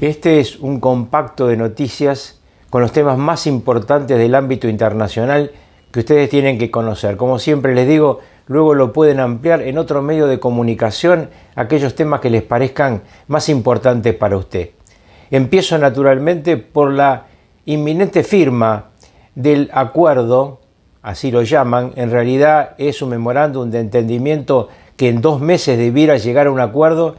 Este es un compacto de noticias con los temas más importantes del ámbito internacional que ustedes tienen que conocer. Como siempre les digo, luego lo pueden ampliar en otro medio de comunicación, aquellos temas que les parezcan más importantes para usted. Empiezo naturalmente por la inminente firma del acuerdo, así lo llaman, en realidad es un memorándum de entendimiento que en 2 meses debiera llegar a un acuerdo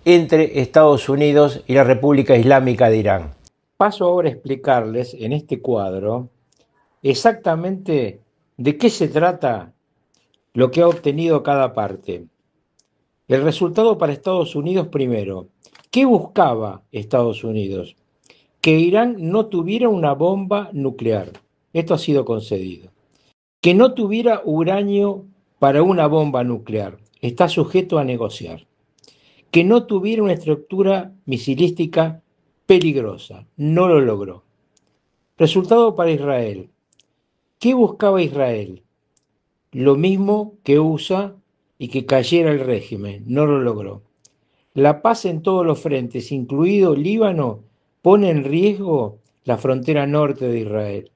entre Estados Unidos y la República Islámica de Irán. Paso ahora a explicarles en este cuadro exactamente de qué se trata lo que ha obtenido cada parte. El resultado para Estados Unidos primero. ¿Qué buscaba Estados Unidos? Que Irán no tuviera una bomba nuclear. Esto ha sido concedido. Que no tuviera uranio para una bomba nuclear. Está sujeto a negociar. Que no tuviera una estructura misilística peligrosa. No lo logró. Resultado para Israel. ¿Qué buscaba Israel? Lo mismo que USA y que cayera el régimen. No lo logró. La paz en todos los frentes, incluido Líbano, pone en riesgo la frontera norte de Israel.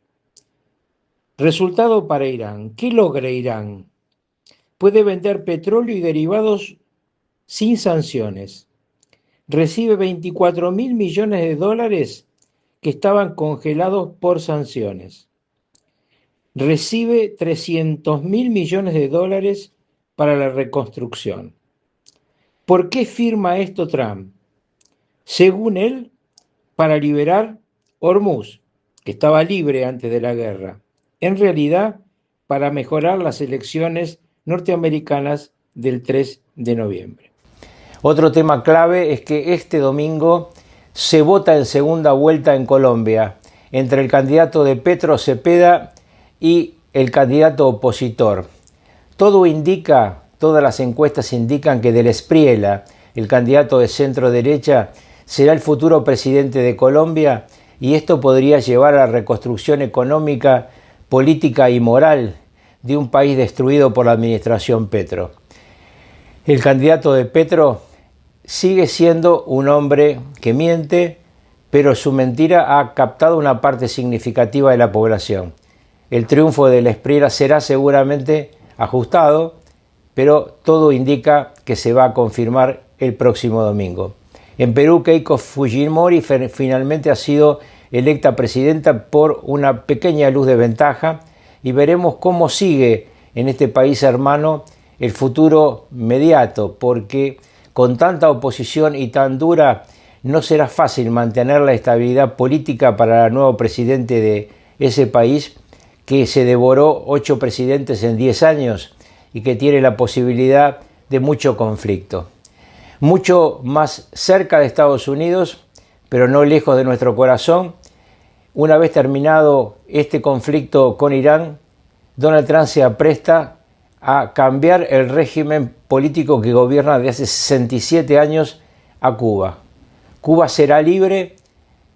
Resultado para Irán. ¿Qué logra Irán? Puede vender petróleo y derivados sin sanciones. Recibe 24.000 millones de dólares que estaban congelados por sanciones. Recibe 300.000 millones de dólares para la reconstrucción. ¿Por qué firma esto Trump? Según él, para liberar Hormuz, que estaba libre antes de la guerra. En realidad, para mejorar las elecciones norteamericanas del 3 de noviembre. Otro tema clave es que este domingo se vota en segunda vuelta en Colombia entre el candidato de Petro Cepeda y el candidato opositor. Todo indica, todas las encuestas indican que Del Espriella, el candidato de centro derecha, será el futuro presidente de Colombia y esto podría llevar a la reconstrucción económica, política y moral de un país destruido por la administración Petro. El candidato de Petro sigue siendo un hombre que miente, pero su mentira ha captado una parte significativa de la población. El triunfo de Del Espriella será seguramente ajustado, pero todo indica que se va a confirmar el próximo domingo. En Perú, Keiko Fujimori finalmente ha sido electa presidenta por una pequeña luz de ventaja y veremos cómo sigue en este país hermano el futuro inmediato, porque con tanta oposición y tan dura no será fácil mantener la estabilidad política para el nuevo presidente de ese país que se devoró 8 presidentes en 10 años y que tiene la posibilidad de mucho conflicto. Mucho más cerca de Estados Unidos, pero no lejos de nuestro corazón. Una vez terminado este conflicto con Irán, Donald Trump se apresta a cambiar el régimen político que gobierna desde hace 67 años a Cuba. Cuba será libre,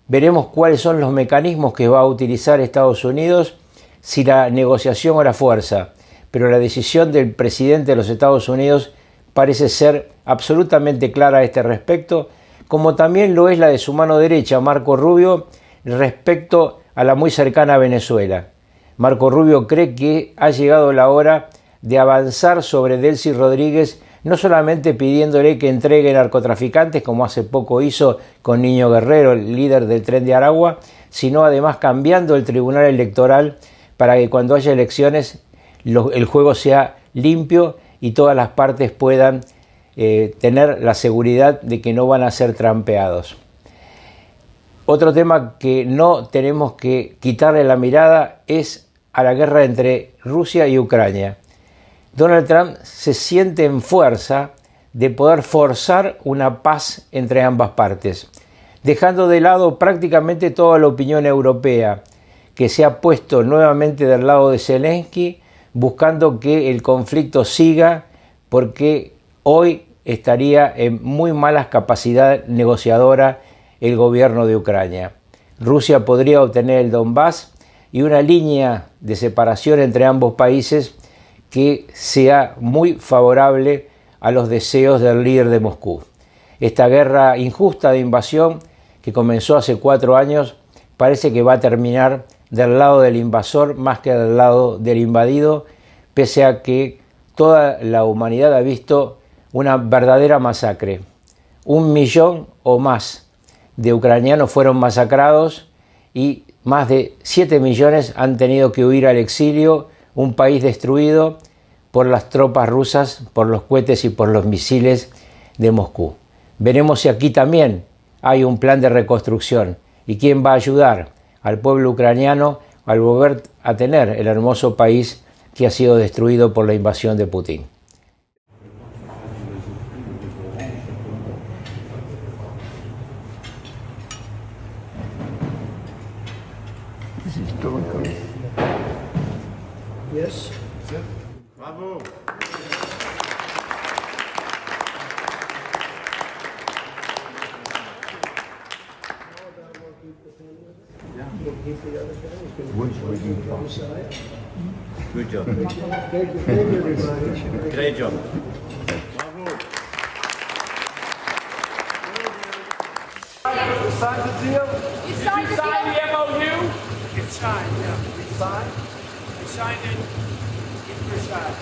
veremos cuáles son los mecanismos que va a utilizar Estados Unidos, si la negociación o la fuerza, pero la decisión del presidente de los Estados Unidos parece ser absolutamente clara a este respecto, como también lo es la de su mano derecha, Marco Rubio, respecto a la muy cercana Venezuela. Marco Rubio cree que ha llegado la hora de avanzar sobre Delcy Rodríguez, no solamente pidiéndole que entregue narcotraficantes, como hace poco hizo con Niño Guerrero, el líder del Tren de Aragua, sino además cambiando el tribunal electoral para que cuando haya elecciones el juego sea limpio y todas las partes puedan tener la seguridad de que no van a ser trampeados. Otro tema que no tenemos que quitarle la mirada es a la guerra entre Rusia y Ucrania. Donald Trump se siente en fuerza de poder forzar una paz entre ambas partes, dejando de lado prácticamente toda la opinión europea, que se ha puesto nuevamente del lado de Zelensky, buscando que el conflicto siga, porque hoy estaría en muy malas capacidades negociadoras el gobierno de Ucrania. Rusia podría obtener el Donbass y una línea de separación entre ambos países que sea muy favorable a los deseos del líder de Moscú. Esta guerra injusta de invasión que comenzó hace 4 años, parece que va a terminar del lado del invasor más que del lado del invadido, pese a que toda la humanidad ha visto una verdadera masacre. 1 millón o más de ucranianos fueron masacrados y más de 7 millones han tenido que huir al exilio, un país destruido por las tropas rusas, por los cohetes y por los misiles de Moscú. Veremos si aquí también hay un plan de reconstrucción y quién va a ayudar al pueblo ucraniano al volver a tener el hermoso país que ha sido destruido por la invasión de Putin. Yes. Bravo. Good job. Great job. Bravo. You signed the deal? You signed the MOU? It's signed, yeah. Signed? We signed it in Versailles.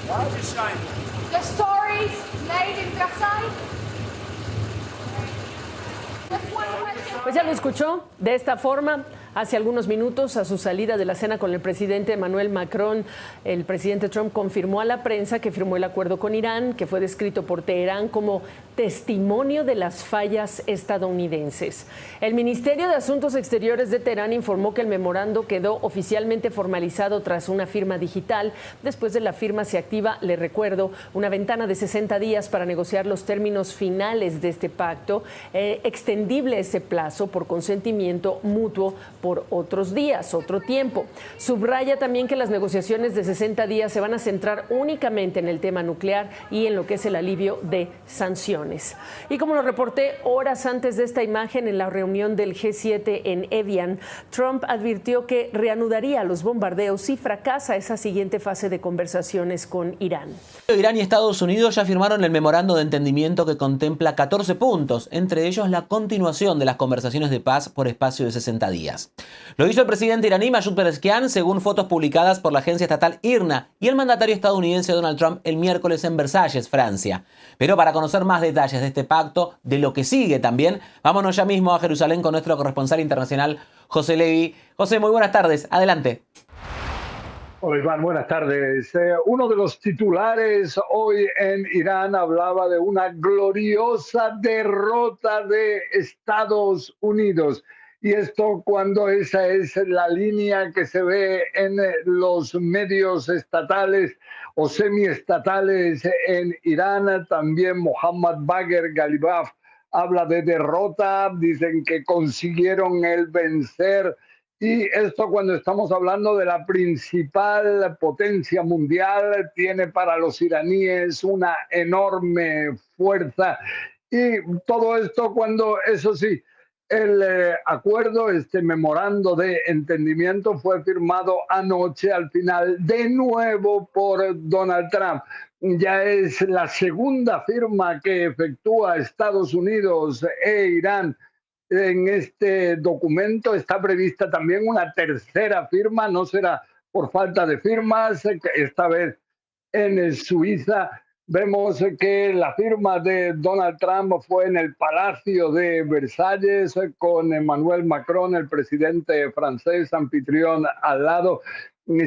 What? We signed it. The stories made in Versailles. Just one question. Pues ya lo escuchó de esta forma. Hace algunos minutos, a su salida de la cena con el presidente Emmanuel Macron, el presidente Trump confirmó a la prensa que firmó el acuerdo con Irán, que fue descrito por Teherán como testimonio de las fallas estadounidenses. El Ministerio de Asuntos Exteriores de Teherán informó que el memorando quedó oficialmente formalizado tras una firma digital. Después de la firma se activa, le recuerdo, una ventana de 60 días para negociar los términos finales de este pacto, extendible ese plazo por consentimiento mutuo por otros días, otro tiempo. Subraya también que las negociaciones de 60 días se van a centrar únicamente en el tema nuclear y en lo que es el alivio de sanciones. Y como lo reporté horas antes de esta imagen en la reunión del G7 en Evian, Trump advirtió que reanudaría los bombardeos si fracasa esa siguiente fase de conversaciones con Irán. Irán y Estados Unidos ya firmaron el memorando de entendimiento que contempla 14 puntos, entre ellos la continuación de las conversaciones de paz por espacio de 60 días. Lo hizo el presidente iraní Masoud Pezeshkian según fotos publicadas por la agencia estatal IRNA y el mandatario estadounidense Donald Trump el miércoles en Versalles, Francia. Pero para conocer más detalles de este pacto, de lo que sigue también, vámonos ya mismo a Jerusalén con nuestro corresponsal internacional José Levi. José, muy buenas tardes. Adelante. Hola Iván, buenas tardes. Uno de los titulares hoy en Irán hablaba de una gloriosa derrota de Estados Unidos. Y esto cuando esa es la línea que se ve en los medios estatales o semiestatales en Irán. También Mohammad Bagher Ghalibaf habla de derrota, dicen que consiguieron el vencer. Y esto cuando estamos hablando de la principal potencia mundial, tiene para los iraníes una enorme fuerza. Y todo esto cuando, eso sí, el acuerdo, este memorando de entendimiento fue firmado anoche al final de nuevo por Donald Trump. Ya es la segunda firma que efectúa Estados Unidos e Irán en este documento. Está prevista también una tercera firma, no será por falta de firmas, esta vez en Suiza. Vemos que la firma de Donald Trump fue en el Palacio de Versalles con Emmanuel Macron, el presidente francés anfitrión, al lado.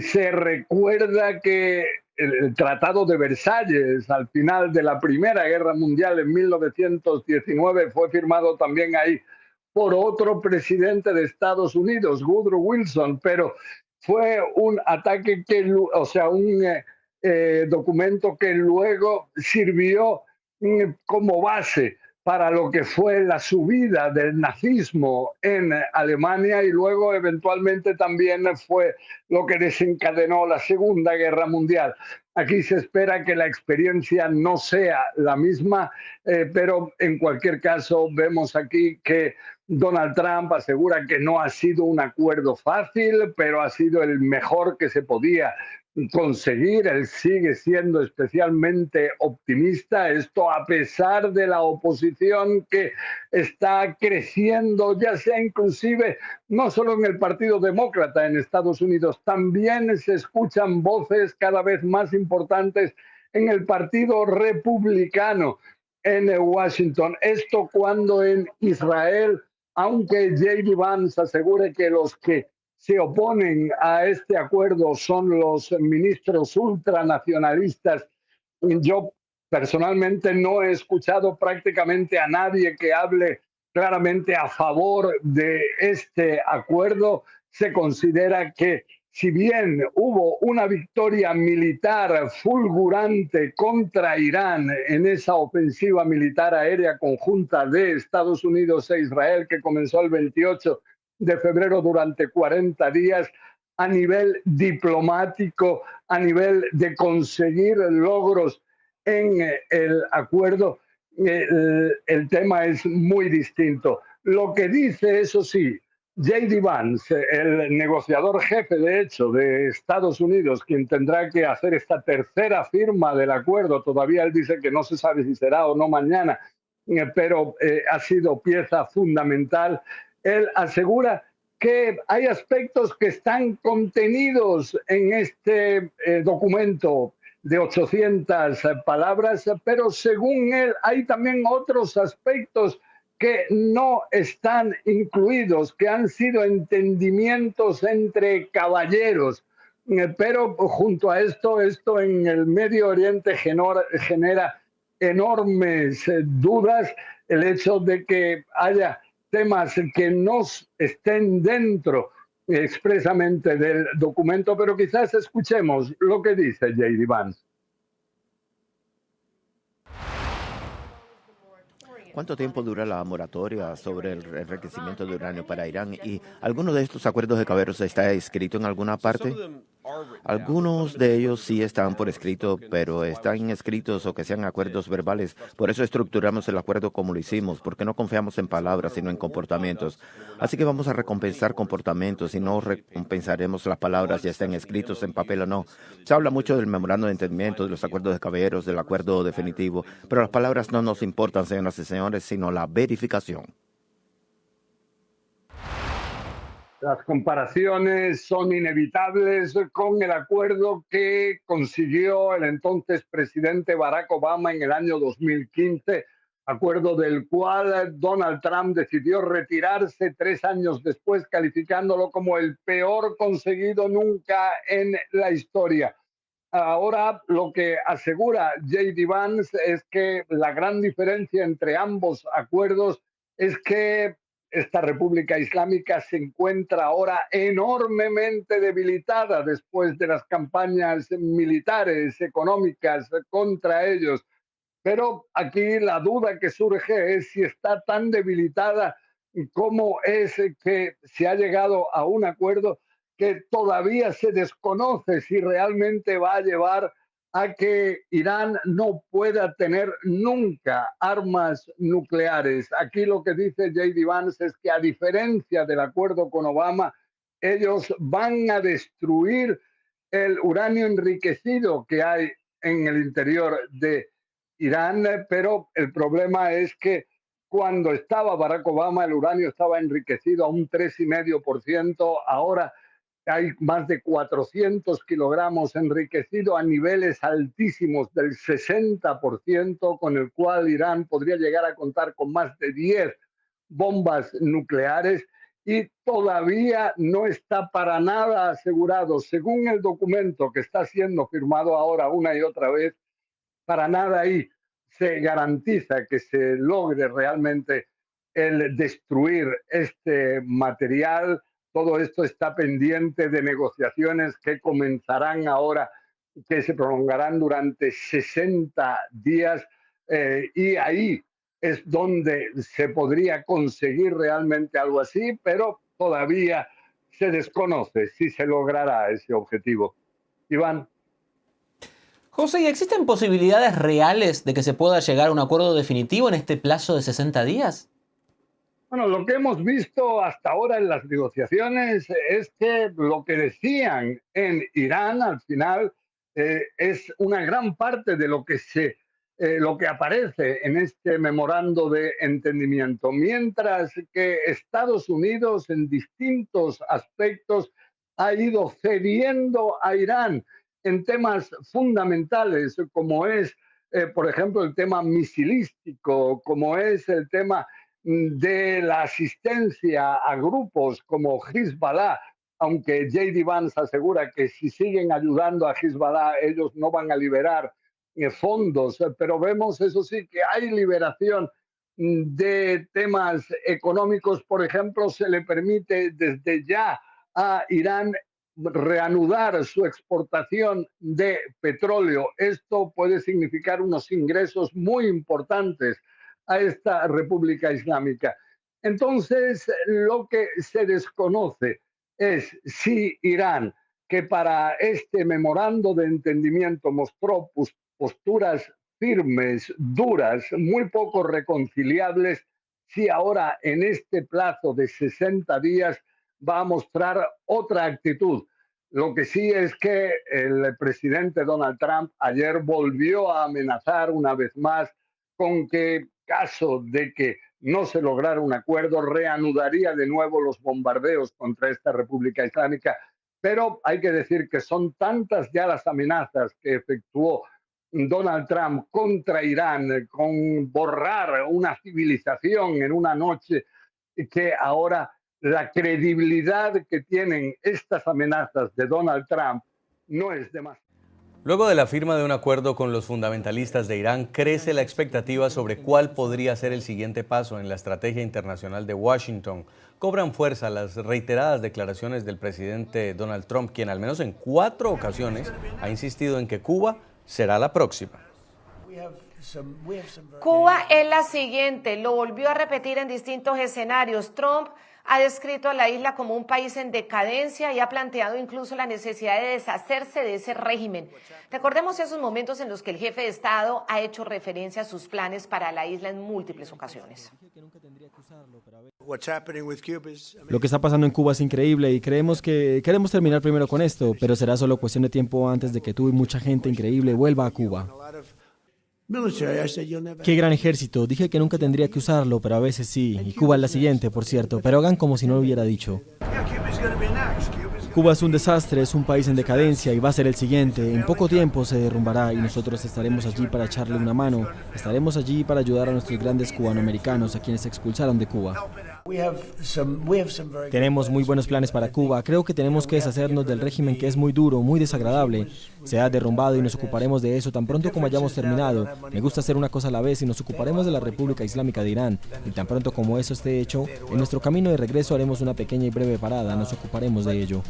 Se recuerda que el Tratado de Versalles, al final de la Primera Guerra Mundial en 1919, fue firmado también ahí por otro presidente de Estados Unidos, Woodrow Wilson, pero fue un ataque que, o sea, un documento que luego sirvió como base para lo que fue la subida del nazismo en Alemania y luego eventualmente también fue lo que desencadenó la Segunda Guerra Mundial. Aquí se espera que la experiencia no sea la misma, pero en cualquier caso vemos aquí que Donald Trump asegura que no ha sido un acuerdo fácil, pero ha sido el mejor que se podía conseguir. Él sigue siendo especialmente optimista, esto a pesar de la oposición que está creciendo, ya sea inclusive no solo en el Partido Demócrata en Estados Unidos, también se escuchan voces cada vez más importantes en el Partido Republicano en Washington. Esto cuando en Israel, aunque J.D. Vance asegure que los que se oponen a este acuerdo son los ministros ultranacionalistas, yo personalmente no he escuchado prácticamente a nadie que hable claramente a favor de este acuerdo. Se considera que si bien hubo una victoria militar fulgurante contra Irán en esa ofensiva militar aérea conjunta de Estados Unidos e Israel que comenzó el 28 de febrero durante 40 días, a nivel diplomático, a nivel de conseguir logros en el acuerdo, el tema es muy distinto. Lo que dice, eso sí, J.D. Vance, el negociador jefe, de hecho, de Estados Unidos, quien tendrá que hacer esta tercera firma del acuerdo, todavía él dice que no se sabe si será o no mañana, pero ha sido pieza fundamental. Él asegura que hay aspectos que están contenidos en este documento de 800 palabras, pero según él hay también otros aspectos que no están incluidos, que han sido entendimientos entre caballeros. Pero junto a esto en el Medio Oriente genera enormes dudas el hecho de que haya temas que no estén dentro expresamente del documento, pero quizás escuchemos lo que dice J.D. Vance. ¿Cuánto tiempo dura la moratoria sobre el enriquecimiento de uranio para Irán? ¿Y alguno de estos acuerdos de Caballeros está escrito en alguna parte? Algunos de ellos sí están por escrito, pero están escritos o que sean acuerdos verbales. Por eso estructuramos el acuerdo como lo hicimos, porque no confiamos en palabras, sino en comportamientos. Así que vamos a recompensar comportamientos y no recompensaremos las palabras, ya estén escritos en papel o no. Se habla mucho del memorando de entendimiento, de los acuerdos de Caballeros, del acuerdo definitivo, pero las palabras no nos importan, señoras y señores, sino la verificación. Las comparaciones son inevitables con el acuerdo que consiguió el entonces presidente Barack Obama en el año 2015, acuerdo del cual Donald Trump decidió retirarse 3 años después, calificándolo como el peor conseguido nunca en la historia. Ahora lo que asegura J.D. Vance es que la gran diferencia entre ambos acuerdos es que esta República Islámica se encuentra ahora enormemente debilitada después de las campañas militares, económicas contra ellos. Pero aquí la duda que surge es si está tan debilitada como es que se ha llegado a un acuerdo que todavía se desconoce si realmente va a llevar a que Irán no pueda tener nunca armas nucleares. Aquí lo que dice J.D. Vance es que, a diferencia del acuerdo con Obama, ellos van a destruir el uranio enriquecido que hay en el interior de Irán, pero el problema es que cuando estaba Barack Obama el uranio estaba enriquecido a un 3,5%, ahora hay más de 400 kilogramos enriquecido a niveles altísimos del 60%, con el cual Irán podría llegar a contar con más de 10 bombas nucleares y todavía no está para nada asegurado, según el documento que está siendo firmado ahora una y otra vez, para nada ahí se garantiza que se logre realmente el destruir este material. Todo esto está pendiente de negociaciones que comenzarán ahora, que se prolongarán durante 60 días y ahí es donde se podría conseguir realmente algo así, pero todavía se desconoce si se logrará ese objetivo. Iván. José, ¿y existen posibilidades reales de que se pueda llegar a un acuerdo definitivo en este plazo de 60 días? Bueno, lo que hemos visto hasta ahora en las negociaciones es que lo que decían en Irán al final es una gran parte de lo que aparece en este memorando de entendimiento, mientras que Estados Unidos en distintos aspectos ha ido cediendo a Irán en temas fundamentales como es, por ejemplo, el tema misilístico, como es el tema de la asistencia a grupos como Hezbollah, aunque J.D. Vance asegura que si siguen ayudando a Hezbollah, ellos no van a liberar fondos, pero vemos, eso sí, que hay liberación de temas económicos. Por ejemplo, se le permite desde ya a Irán reanudar su exportación de petróleo. Esto puede significar unos ingresos muy importantes a esta República Islámica. Entonces, lo que se desconoce es si Irán, que para este memorando de entendimiento mostró posturas firmes, duras, muy poco reconciliables, si ahora en este plazo de 60 días va a mostrar otra actitud. Lo que sí es que el presidente Donald Trump ayer volvió a amenazar una vez más con que, caso de que no se lograra un acuerdo, reanudaría de nuevo los bombardeos contra esta República Islámica. Pero hay que decir que son tantas ya las amenazas que efectuó Donald Trump contra Irán, con borrar una civilización en una noche, que ahora la credibilidad que tienen estas amenazas de Donald Trump no es demasiado. Luego de la firma de un acuerdo con los fundamentalistas de Irán, crece la expectativa sobre cuál podría ser el siguiente paso en la estrategia internacional de Washington. Cobran fuerza las reiteradas declaraciones del presidente Donald Trump, quien al menos en 4 ocasiones ha insistido en que Cuba será la próxima. Cuba es la siguiente, lo volvió a repetir en distintos escenarios. Trump ha descrito a la isla como un país en decadencia y ha planteado incluso la necesidad de deshacerse de ese régimen. Recordemos esos momentos en los que el jefe de Estado ha hecho referencia a sus planes para la isla en múltiples ocasiones. Lo que está pasando en Cuba es increíble y creemos que queremos terminar primero con esto, pero será solo cuestión de tiempo antes de que tú y mucha gente increíble vuelva a Cuba. Qué gran ejército, dije que nunca tendría que usarlo, pero a veces sí, y Cuba es la siguiente, por cierto, pero hagan como si no lo hubiera dicho. Cuba es un desastre, es un país en decadencia y va a ser el siguiente. En poco tiempo se derrumbará y nosotros estaremos allí para echarle una mano. Estaremos allí para ayudar a nuestros grandes cubanoamericanos, a quienes expulsaron de Cuba. Tenemos muy buenos planes para Cuba. Creo que tenemos que deshacernos del régimen que es muy duro, muy desagradable. Se ha derrumbado y nos ocuparemos de eso tan pronto como hayamos terminado. Me gusta hacer una cosa a la vez y nos ocuparemos de la República Islámica de Irán. Y tan pronto como eso esté hecho, en nuestro camino de regreso haremos una pequeña y breve parada. Nos ocuparemos de ello.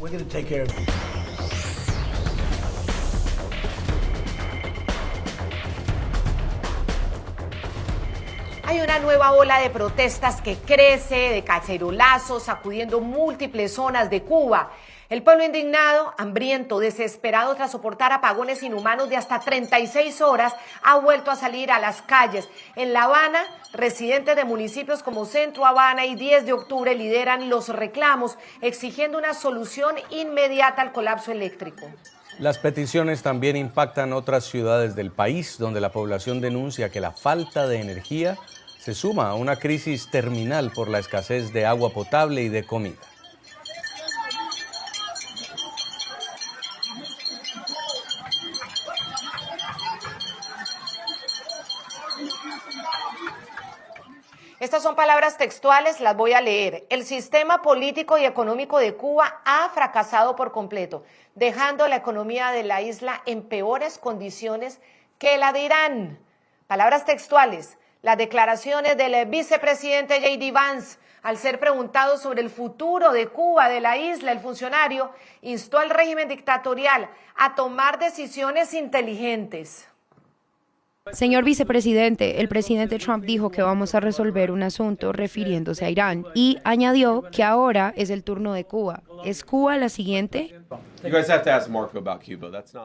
Hay una nueva ola de protestas que crece, de cacerolazos, sacudiendo múltiples zonas de Cuba. El pueblo indignado, hambriento, desesperado tras soportar apagones inhumanos de hasta 36 horas, ha vuelto a salir a las calles. En La Habana, residentes de municipios como Centro Habana y 10 de octubre lideran los reclamos, exigiendo una solución inmediata al colapso eléctrico. Las peticiones también impactan otras ciudades del país, donde la población denuncia que la falta de energía se suma a una crisis terminal por la escasez de agua potable y de comida. Estas son palabras textuales, las voy a leer. El sistema político y económico de Cuba ha fracasado por completo, dejando la economía de la isla en peores condiciones que la de Irán. Palabras textuales, las declaraciones del vicepresidente J.D. Vance. Al ser preguntado sobre el futuro de Cuba, de la isla, el funcionario instó al régimen dictatorial a tomar decisiones inteligentes. Señor vicepresidente, el presidente Trump dijo que vamos a resolver un asunto refiriéndose a Irán y añadió que ahora es el turno de Cuba. ¿Es Cuba la siguiente?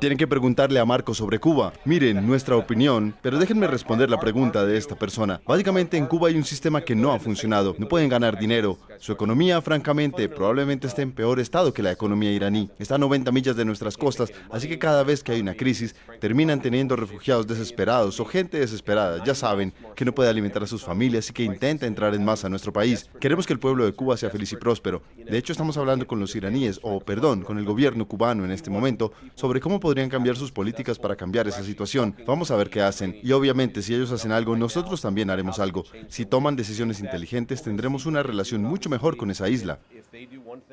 Tienen que preguntarle a Marco sobre Cuba. Miren, nuestra opinión, pero déjenme responder la pregunta de esta persona. Básicamente en Cuba hay un sistema que no ha funcionado. No pueden ganar dinero. Su economía, francamente, probablemente esté en peor estado que la economía iraní. Está a 90 millas de nuestras costas, así que cada vez que hay una crisis, terminan teniendo refugiados desesperados o gente desesperada, ya saben, que no puede alimentar a sus familias y que intenta entrar en masa a nuestro país. Queremos que el pueblo de Cuba sea feliz y próspero. De hecho, estamos hablando con los iraníes, con el gobierno cubano en este momento, sobre cómo podrían cambiar sus políticas para cambiar esa situación. Vamos a ver qué hacen. Y obviamente, si ellos hacen algo, nosotros también haremos algo. Si toman decisiones inteligentes, tendremos una relación mucho mejor con esa isla.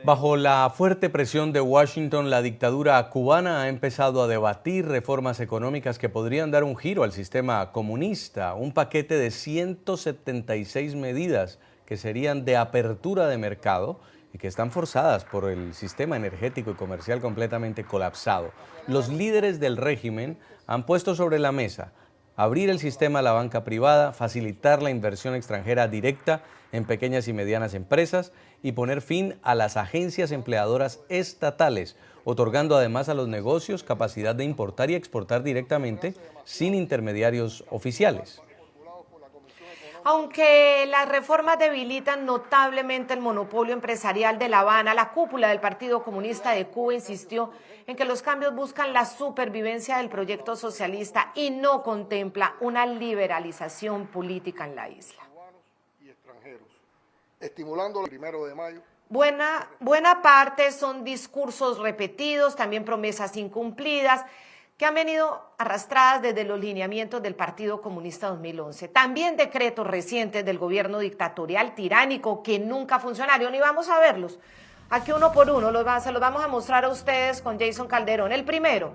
Bajo la fuerte presión de Washington, la dictadura cubana ha empezado a debatir reformas económicas que podrían dar un giro al sistema comunista, un paquete de 176 medidas que serían de apertura de mercado y que están forzadas por el sistema energético y comercial completamente colapsado. Los líderes del régimen han puesto sobre la mesa abrir el sistema a la banca privada, facilitar la inversión extranjera directa en pequeñas y medianas empresas y poner fin a las agencias empleadoras estatales, otorgando además a los negocios capacidad de importar y exportar directamente sin intermediarios oficiales. Aunque las reformas debilitan notablemente el monopolio empresarial de La Habana, la cúpula del Partido Comunista de Cuba insistió en que los cambios buscan la supervivencia del proyecto socialista y no contempla una liberalización política en la isla. Estimulando el 1 de mayo. Buena parte son discursos repetidos, también promesas incumplidas, que han venido arrastradas desde los lineamientos del Partido Comunista 2011. También decretos recientes del gobierno dictatorial tiránico que nunca funcionaron, y vamos a verlos. Aquí uno por uno se los vamos a mostrar a ustedes con Jason Calderón. El primero,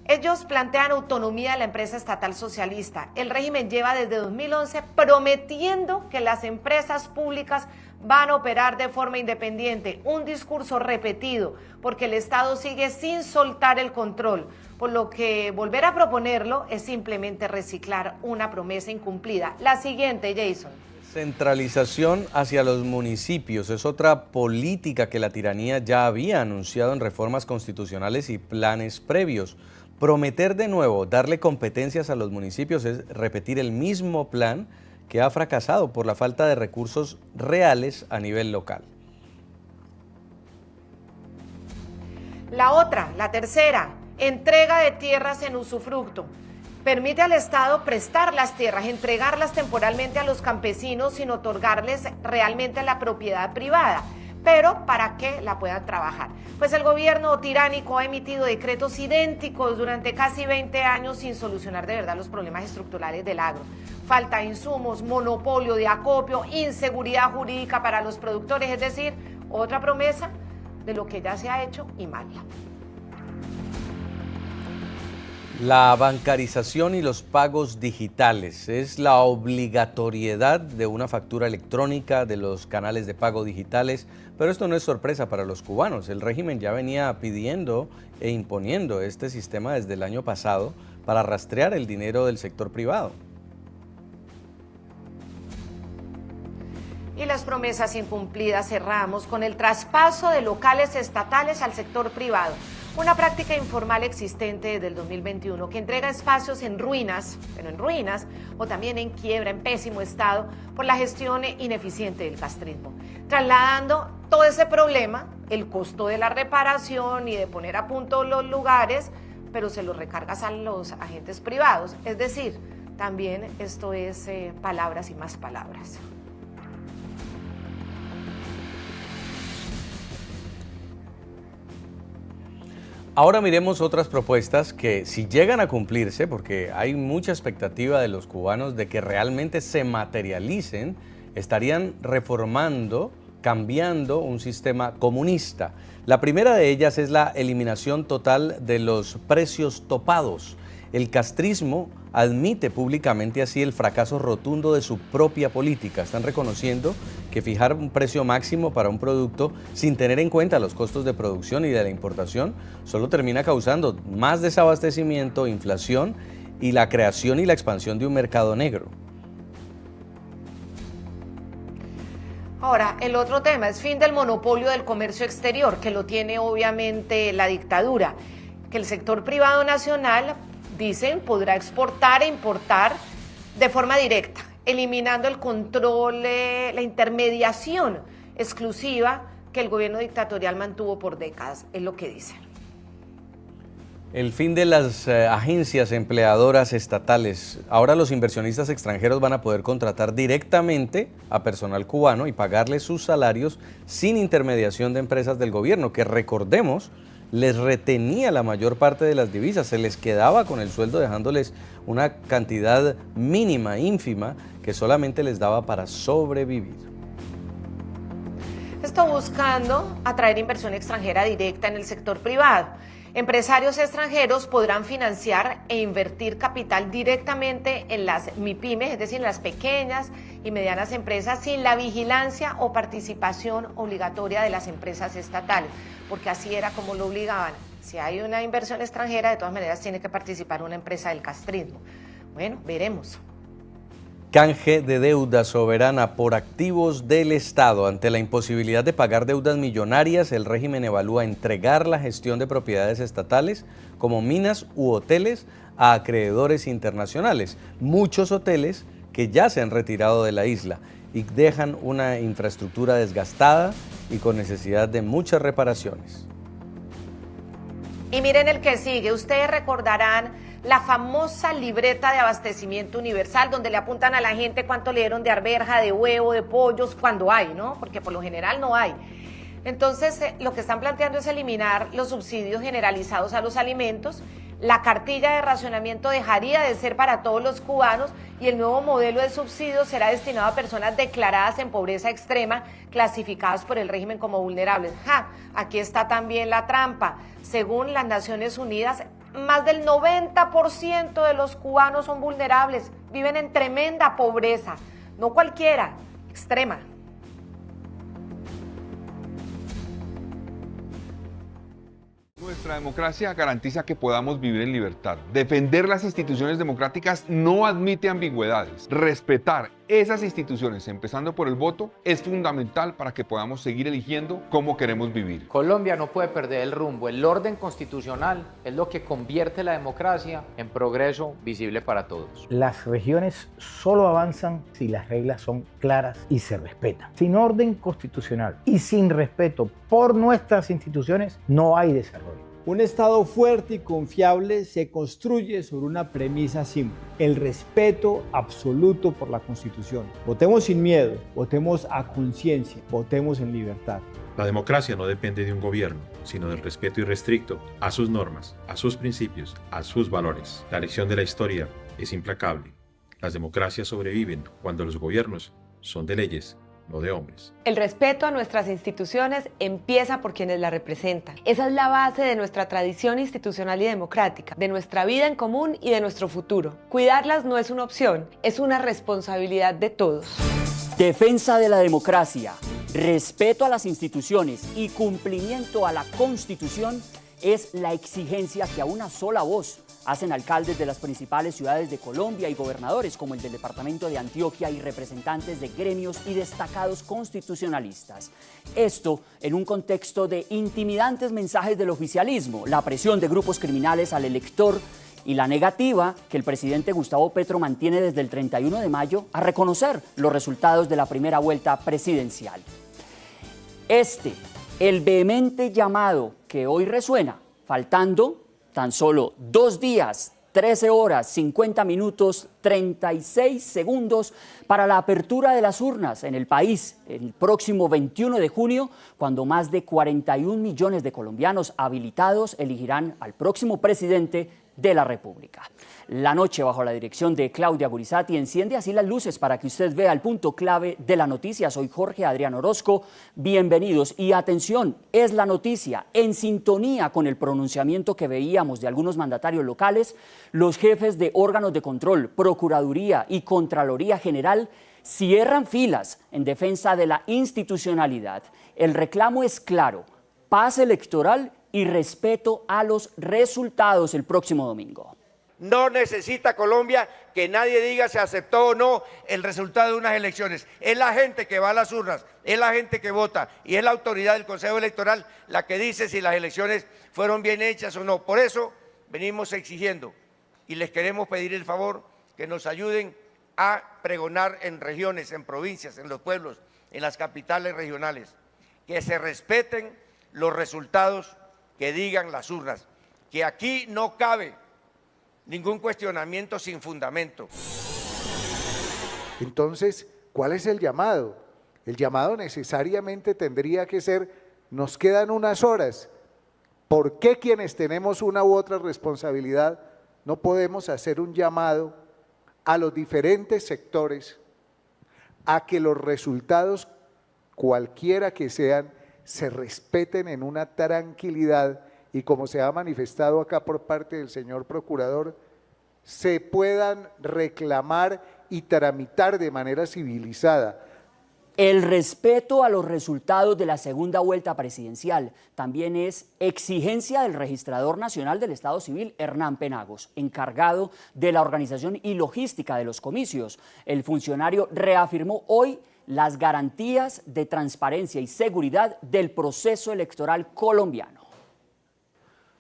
ellos plantean autonomía de la empresa estatal socialista. El régimen lleva desde 2011 prometiendo que las empresas públicas van a operar de forma independiente. Un discurso repetido, porque el Estado sigue sin soltar el control, por lo que volver a proponerlo es simplemente reciclar una promesa incumplida. La siguiente, Jason. Centralización hacia los municipios es otra política que la tiranía ya había anunciado en reformas constitucionales y planes previos. Prometer de nuevo darle competencias a los municipios es repetir el mismo plan que ha fracasado por la falta de recursos reales a nivel local. La tercera, entrega de tierras en usufructo. Permite al Estado prestar las tierras, entregarlas temporalmente a los campesinos sin otorgarles realmente la propiedad privada, pero para que la puedan trabajar. Pues el gobierno tiránico ha emitido decretos idénticos durante casi 20 años sin solucionar de verdad los problemas estructurales del agro. Falta de insumos, monopolio de acopio, inseguridad jurídica para los productores, es decir, otra promesa de lo que ya se ha hecho y mal. La bancarización y los pagos digitales es la obligatoriedad de una factura electrónica, de los canales de pago digitales, pero esto no es sorpresa para los cubanos. El régimen ya venía pidiendo e imponiendo este sistema desde el año pasado para rastrear el dinero del sector privado. Y las promesas incumplidas cerramos con el traspaso de locales estatales al sector privado. Una práctica informal existente desde el 2021 que entrega espacios en ruinas, o también en quiebra, en pésimo estado, por la gestión ineficiente del castrismo. Trasladando todo ese problema, el costo de la reparación y de poner a punto los lugares, pero se lo recargas a los agentes privados. Es decir, también esto es palabras y más palabras. Ahora miremos otras propuestas que, si llegan a cumplirse, porque hay mucha expectativa de los cubanos de que realmente se materialicen, estarían reformando, cambiando un sistema comunista. La primera de ellas es la eliminación total de los precios topados. El castrismo admite públicamente así el fracaso rotundo de su propia política. Están reconociendo que fijar un precio máximo para un producto sin tener en cuenta los costos de producción y de la importación solo termina causando más desabastecimiento, inflación y la creación y la expansión de un mercado negro. Ahora, el otro tema es fin del monopolio del comercio exterior, que lo tiene obviamente la dictadura, que el sector privado nacional, dicen, podrá exportar e importar de forma directa, eliminando el control, la intermediación exclusiva que el gobierno dictatorial mantuvo por décadas, es lo que dicen. El fin de las agencias empleadoras estatales. Ahora los inversionistas extranjeros van a poder contratar directamente a personal cubano y pagarles sus salarios sin intermediación de empresas del gobierno, que recordemos, les retenía la mayor parte de las divisas, se les quedaba con el sueldo dejándoles una cantidad mínima, ínfima, que solamente les daba para sobrevivir. Esto buscando atraer inversión extranjera directa en el sector privado. Empresarios extranjeros podrán financiar e invertir capital directamente en las MIPYMES, es decir, en las pequeñas y medianas empresas, sin la vigilancia o participación obligatoria de las empresas estatales, porque así era como lo obligaban. Si hay una inversión extranjera, de todas maneras tiene que participar una empresa del castrismo. Bueno, veremos. Canje de deuda soberana por activos del Estado. Ante la imposibilidad de pagar deudas millonarias, el régimen evalúa entregar la gestión de propiedades estatales como minas u hoteles a acreedores internacionales. Muchos hoteles que ya se han retirado de la isla y dejan una infraestructura desgastada y con necesidad de muchas reparaciones. Y miren el que sigue, ustedes recordarán la famosa libreta de abastecimiento universal, donde le apuntan a la gente cuánto le dieron de arveja, de huevo, de pollos, cuando hay, ¿no? Porque por lo general no hay. Entonces, lo que están planteando es eliminar los subsidios generalizados a los alimentos. La cartilla de racionamiento dejaría de ser para todos los cubanos y el nuevo modelo de subsidio será destinado a personas declaradas en pobreza extrema, clasificadas por el régimen como vulnerables. Aquí está también la trampa. Según las Naciones Unidas, más del 90% de los cubanos son vulnerables, viven en tremenda pobreza, no cualquiera, extrema. Nuestra democracia garantiza que podamos vivir en libertad. Defender las instituciones democráticas no admite ambigüedades. Respetar esas instituciones, empezando por el voto, es fundamental para que podamos seguir eligiendo cómo queremos vivir. Colombia no puede perder el rumbo. El orden constitucional es lo que convierte la democracia en progreso visible para todos. Las regiones solo avanzan si las reglas son claras y se respetan. Sin orden constitucional y sin respeto por nuestras instituciones, no hay desarrollo. Un Estado fuerte y confiable se construye sobre una premisa simple: el respeto absoluto por la Constitución. Votemos sin miedo, votemos a conciencia, votemos en libertad. La democracia no depende de un gobierno, sino del respeto irrestricto a sus normas, a sus principios, a sus valores. La lección de la historia es implacable. Las democracias sobreviven cuando los gobiernos son de leyes, no de hombres. El respeto a nuestras instituciones empieza por quienes la representan. Esa es la base de nuestra tradición institucional y democrática, de nuestra vida en común y de nuestro futuro. Cuidarlas no es una opción, es una responsabilidad de todos. Defensa de la democracia, respeto a las instituciones y cumplimiento a la Constitución es la exigencia que a una sola voz hacen alcaldes de las principales ciudades de Colombia y gobernadores como el del departamento de Antioquia y representantes de gremios y destacados constitucionalistas. Esto en un contexto de intimidantes mensajes del oficialismo, la presión de grupos criminales al elector y la negativa que el presidente Gustavo Petro mantiene desde el 31 de mayo a reconocer los resultados de la primera vuelta presidencial. El vehemente llamado que hoy resuena, faltando tan solo 2 días, 13 horas, 50 minutos, 36 segundos para la apertura de las urnas en el país el próximo 21 de junio, cuando más de 41 millones de colombianos habilitados elegirán al próximo presidente de la República. La noche, bajo la dirección de Claudia Gurizati, enciende así las luces para que usted vea el punto clave de la noticia. Soy Jorge Adrián Orozco. Bienvenidos y atención, es la noticia en sintonía con el pronunciamiento que veíamos de algunos mandatarios locales. Los jefes de órganos de control, Procuraduría y Contraloría General cierran filas en defensa de la institucionalidad. El reclamo es claro: paz electoral y respeto a los resultados el próximo domingo. No necesita Colombia que nadie diga si aceptó o no el resultado de unas elecciones. Es la gente que va a las urnas, es la gente que vota y es la autoridad del Consejo Electoral la que dice si las elecciones fueron bien hechas o no. Por eso venimos exigiendo y les queremos pedir el favor que nos ayuden a pregonar en regiones, en provincias, en los pueblos, en las capitales regionales, que se respeten los resultados que digan las urnas, que aquí no cabe ningún cuestionamiento sin fundamento. Entonces, ¿cuál es el llamado? El llamado necesariamente tendría que ser, nos quedan unas horas, ¿por qué quienes tenemos una u otra responsabilidad no podemos hacer un llamado a los diferentes sectores a que los resultados, cualquiera que sean, se respeten en una tranquilidad y, como se ha manifestado acá por parte del señor procurador, se puedan reclamar y tramitar de manera civilizada? El respeto a los resultados de la segunda vuelta presidencial también es exigencia del registrador nacional del Estado Civil, Hernán Penagos, encargado de la organización y logística de los comicios. El funcionario reafirmó hoy las garantías de transparencia y seguridad del proceso electoral colombiano.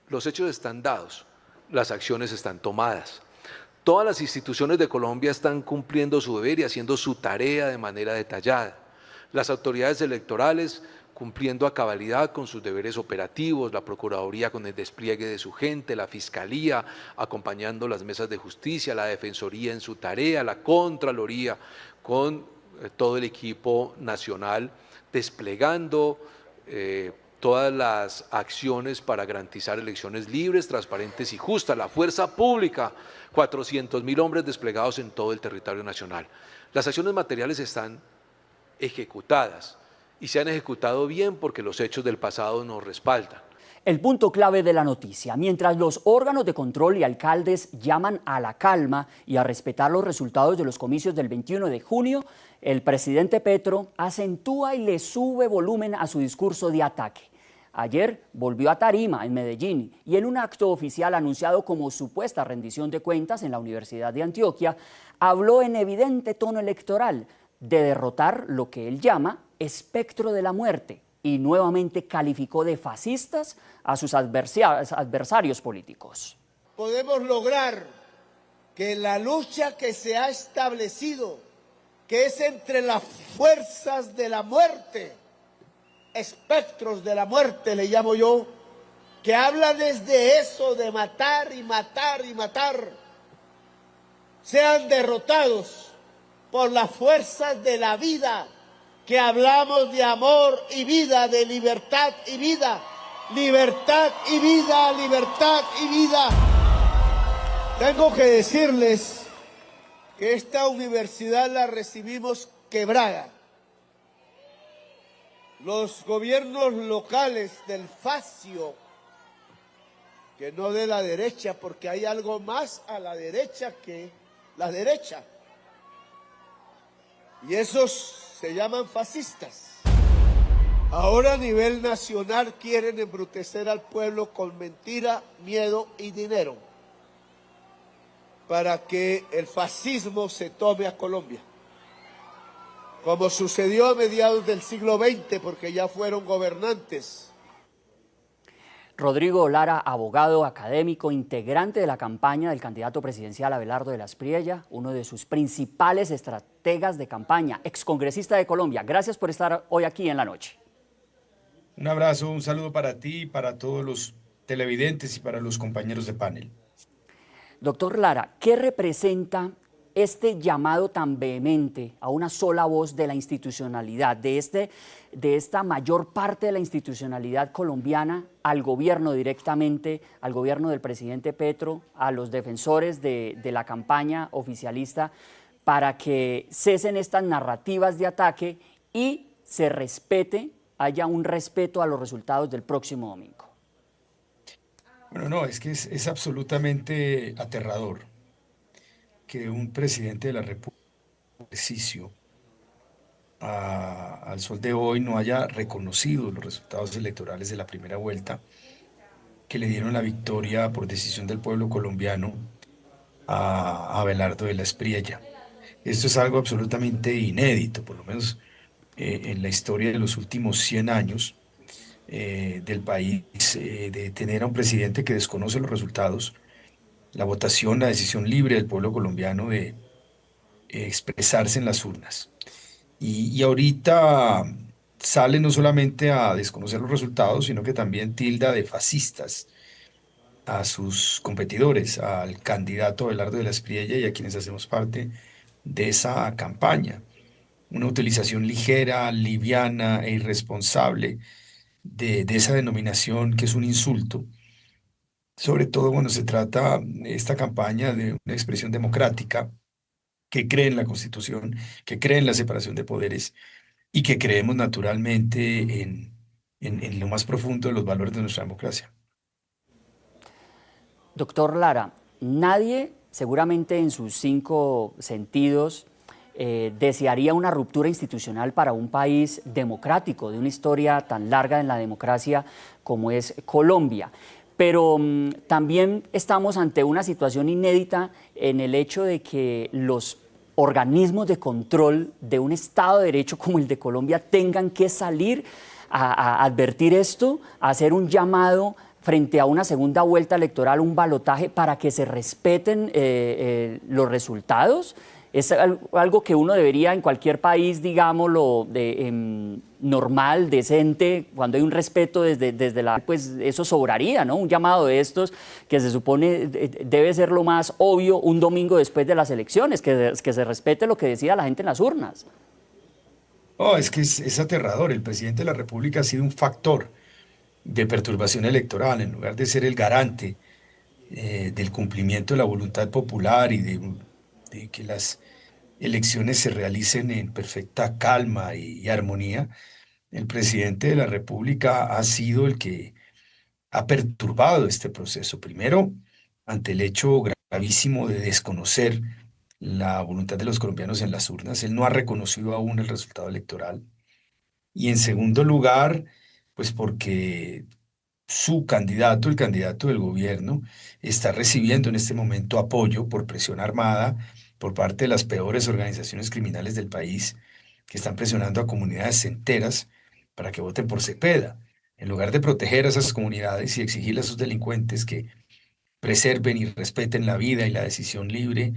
Los hechos están dados, las acciones están tomadas. Todas las instituciones de Colombia están cumpliendo su deber y haciendo su tarea de manera detallada. Las autoridades electorales cumpliendo a cabalidad con sus deberes operativos, la Procuraduría con el despliegue de su gente, la Fiscalía acompañando las mesas de justicia, la Defensoría en su tarea, la Contraloría con todo el equipo nacional desplegando todas las acciones para garantizar elecciones libres, transparentes y justas. La fuerza pública, 400.000 hombres desplegados en todo el territorio nacional. Las acciones materiales están ejecutadas y se han ejecutado bien porque los hechos del pasado nos respaldan. El punto clave de la noticia: mientras los órganos de control y alcaldes llaman a la calma y a respetar los resultados de los comicios del 21 de junio, el presidente Petro acentúa y le sube volumen a su discurso de ataque. Ayer volvió a Tarima, en Medellín, y en un acto oficial anunciado como supuesta rendición de cuentas en la Universidad de Antioquia, habló en evidente tono electoral de derrotar lo que él llama espectro de la muerte y nuevamente calificó de fascistas a sus adversarios políticos. Podemos lograr que la lucha que se ha establecido, que es entre las fuerzas de la muerte, espectros de la muerte le llamo yo, que habla desde eso de matar y matar y matar, sean derrotados por las fuerzas de la vida, que hablamos de amor y vida, de libertad y vida, libertad y vida, libertad y vida. Tengo que decirles que esta universidad la recibimos quebrada. Los gobiernos locales del fascio, que no de la derecha, porque hay algo más a la derecha que la derecha, y esos se llaman fascistas. Ahora a nivel nacional quieren embrutecer al pueblo con mentira, miedo y dinero para que el fascismo se tome a Colombia, como sucedió a mediados del siglo XX, porque ya fueron gobernantes. Rodrigo Lara, abogado, académico, integrante de la campaña del candidato presidencial Abelardo de la Espriella, uno de sus principales estrategas de campaña, excongresista de Colombia. Gracias por estar hoy aquí en la noche. Un abrazo, un saludo para ti, para todos los televidentes y para los compañeros de panel. Doctor Lara, ¿qué representa este llamado tan vehemente a una sola voz de la institucionalidad, de esta mayor parte de la institucionalidad colombiana al gobierno directamente, al gobierno del presidente Petro, a los defensores de la campaña oficialista, para que cesen estas narrativas de ataque y se respete, haya un respeto a los resultados del próximo domingo? Bueno, no, es que es absolutamente aterrador que un presidente de la República, ejercicio, al sol de hoy no haya reconocido los resultados electorales de la primera vuelta, que le dieron la victoria por decisión del pueblo colombiano, a Abelardo de la Espriella. Esto es algo absolutamente inédito, por lo menos en la historia de los últimos 100 años del país, de tener a un presidente que desconoce los resultados, la votación, la decisión libre del pueblo colombiano de expresarse en las urnas. Y ahorita sale no solamente a desconocer los resultados, sino que también tilda de fascistas a sus competidores, al candidato Abelardo de la Espriella y a quienes hacemos parte de esa campaña. Una utilización ligera, liviana e irresponsable de esa denominación que es un insulto, sobre todo cuando se trata esta campaña de una expresión democrática que cree en la Constitución, que cree en la separación de poderes y que creemos naturalmente en lo más profundo de los valores de nuestra democracia. Doctor Lara, nadie, seguramente en sus 5 sentidos, desearía una ruptura institucional para un país democrático, de una historia tan larga en la democracia como es Colombia. Pero también estamos ante una situación inédita en el hecho de que los organismos de control de un Estado de Derecho como el de Colombia tengan que salir a advertir esto, a hacer un llamado frente a una segunda vuelta electoral, un balotaje para que se respeten los resultados. Es algo que uno debería en cualquier país, digámoslo, normal, decente, cuando hay un respeto desde la... pues eso sobraría, ¿no? Un llamado de estos que se supone debe ser lo más obvio un domingo después de las elecciones, que se respete lo que decida la gente en las urnas. Oh, es que es aterrador. El presidente de la República ha sido un factor de perturbación electoral, en lugar de ser el garante del cumplimiento de la voluntad popular y de que las elecciones se realicen en perfecta calma y armonía. El presidente de la República ha sido el que ha perturbado este proceso. Primero, ante el hecho gravísimo de desconocer la voluntad de los colombianos en las urnas. Él no ha reconocido aún el resultado electoral. Y en segundo lugar, pues porque su candidato, el candidato del gobierno, está recibiendo en este momento apoyo por presión armada por parte de las peores organizaciones criminales del país, que están presionando a comunidades enteras para que voten por Cepeda. En lugar de proteger a esas comunidades y exigirle a sus delincuentes que preserven y respeten la vida y la decisión libre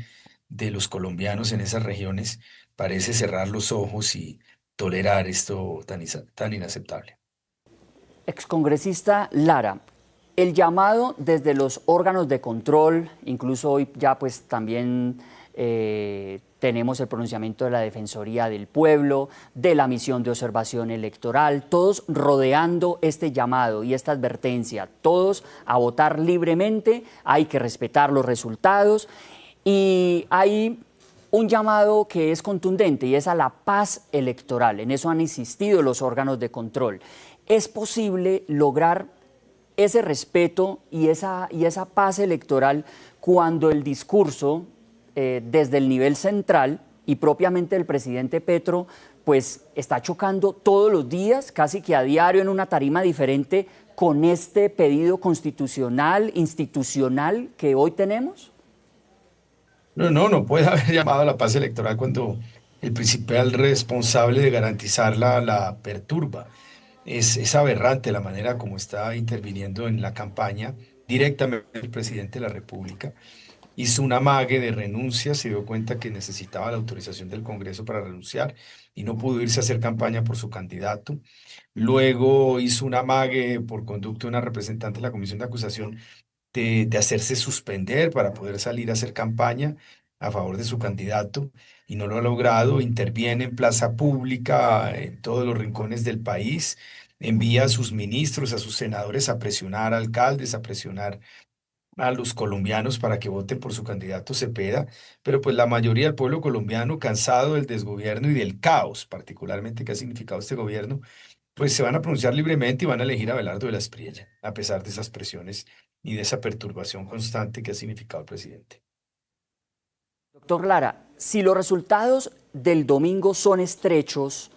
de los colombianos en esas regiones, parece cerrar los ojos y tolerar esto tan inaceptable. Excongresista Lara, el llamado desde los órganos de control, incluso hoy ya pues también tenemos el pronunciamiento de la Defensoría del Pueblo, de la Misión de Observación Electoral, todos rodeando este llamado y esta advertencia, todos a votar libremente, hay que respetar los resultados y hay un llamado que es contundente y es a la paz electoral, en eso han insistido los órganos de control. ¿Es posible lograr ese respeto y esa paz electoral cuando el discurso desde el nivel central y propiamente el presidente Petro pues está chocando todos los días, casi que a diario en una tarima diferente con este pedido constitucional, institucional que hoy tenemos? No puede haber llamado a la paz electoral cuando el principal responsable de garantizarla la perturba. Es aberrante la manera como está interviniendo en la campaña directamente el presidente de la República. Hizo un amague de renuncia, se dio cuenta que necesitaba la autorización del Congreso para renunciar y no pudo irse a hacer campaña por su candidato. Luego hizo un amague por conducto de una representante de la Comisión de Acusación de hacerse suspender para poder salir a hacer campaña a favor de su candidato y no lo ha logrado. Interviene en plaza pública, en todos los rincones del país, envía a sus ministros, a sus senadores a presionar a alcaldes, a presionar a los colombianos para que voten por su candidato Cepeda, pero pues la mayoría del pueblo colombiano, cansado del desgobierno y del caos, particularmente que ha significado este gobierno, pues se van a pronunciar libremente y van a elegir a Abelardo de la Espriella, a pesar de esas presiones y de esa perturbación constante que ha significado el presidente. Doctor Lara, si los resultados del domingo son estrechos,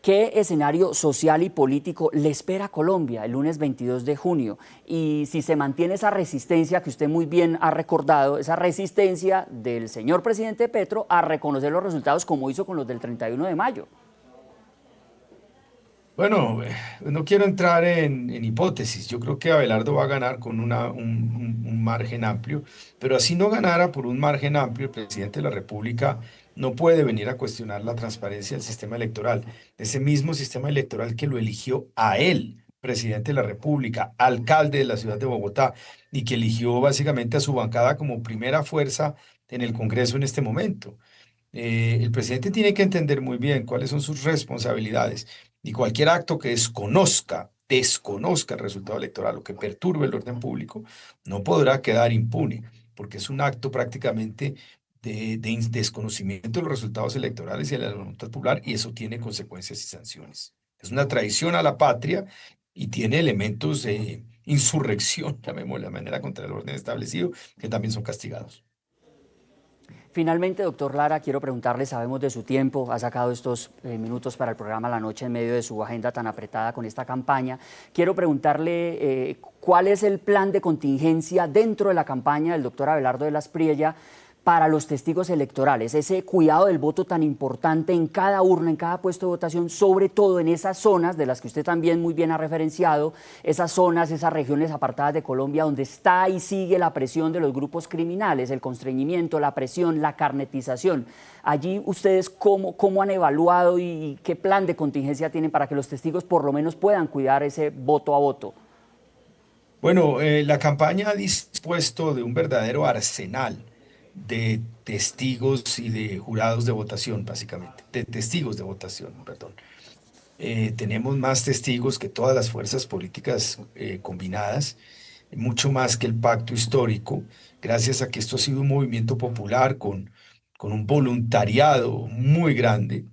¿Qué escenario social y político le espera a Colombia el lunes 22 de junio? Y si se mantiene esa resistencia que usted muy bien ha recordado, esa resistencia del señor presidente Petro a reconocer los resultados como hizo con los del 31 de mayo. Bueno, no quiero entrar en hipótesis. Yo creo que Abelardo va a ganar con un margen amplio, pero así no ganara por un margen amplio, el presidente de la República no puede venir a cuestionar la transparencia del sistema electoral, ese mismo sistema electoral que lo eligió a él, presidente de la República, alcalde de la ciudad de Bogotá, y que eligió básicamente a su bancada como primera fuerza en el Congreso en este momento. El presidente tiene que entender muy bien cuáles son sus responsabilidades y cualquier acto que desconozca el resultado electoral o que perturbe el orden público no podrá quedar impune, porque es un acto prácticamente de desconocimiento de los resultados electorales y de la voluntad popular, y eso tiene consecuencias y sanciones. Es una traición a la patria y tiene elementos de insurrección, llamémosle de manera contra el orden establecido, que también son castigados. Finalmente, doctor Lara, quiero preguntarle, sabemos de su tiempo, ha sacado estos minutos para el programa La Noche en medio de su agenda tan apretada con esta campaña. Quiero preguntarle cuál es el plan de contingencia dentro de la campaña del doctor Abelardo de la Espriella para los testigos electorales, ese cuidado del voto tan importante en cada urna, en cada puesto de votación, sobre todo en esas zonas de las que usted también muy bien ha referenciado, esas zonas, esas regiones apartadas de Colombia donde está y sigue la presión de los grupos criminales, el constreñimiento, la presión, la carnetización. Allí ustedes cómo han evaluado y qué plan de contingencia tienen para que los testigos por lo menos puedan cuidar ese voto a voto. Bueno, la campaña ha dispuesto de un verdadero arsenal de testigos y de jurados de votación, básicamente, de testigos de votación, perdón. Tenemos más testigos que todas las fuerzas políticas combinadas, mucho más que el pacto histórico, gracias a que esto ha sido un movimiento popular con un voluntariado muy grande,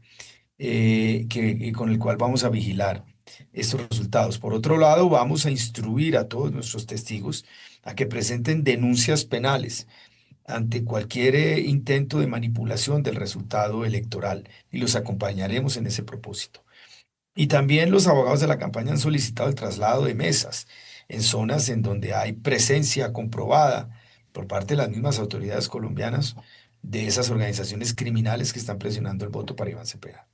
con el cual vamos a vigilar estos resultados. Por otro lado, vamos a instruir a todos nuestros testigos a que presenten denuncias penales ante cualquier intento de manipulación del resultado electoral, y los acompañaremos en ese propósito. Y también los abogados de la campaña han solicitado el traslado de mesas en zonas en donde hay presencia comprobada por parte de las mismas autoridades colombianas de esas organizaciones criminales que están presionando el voto para Iván Cepeda.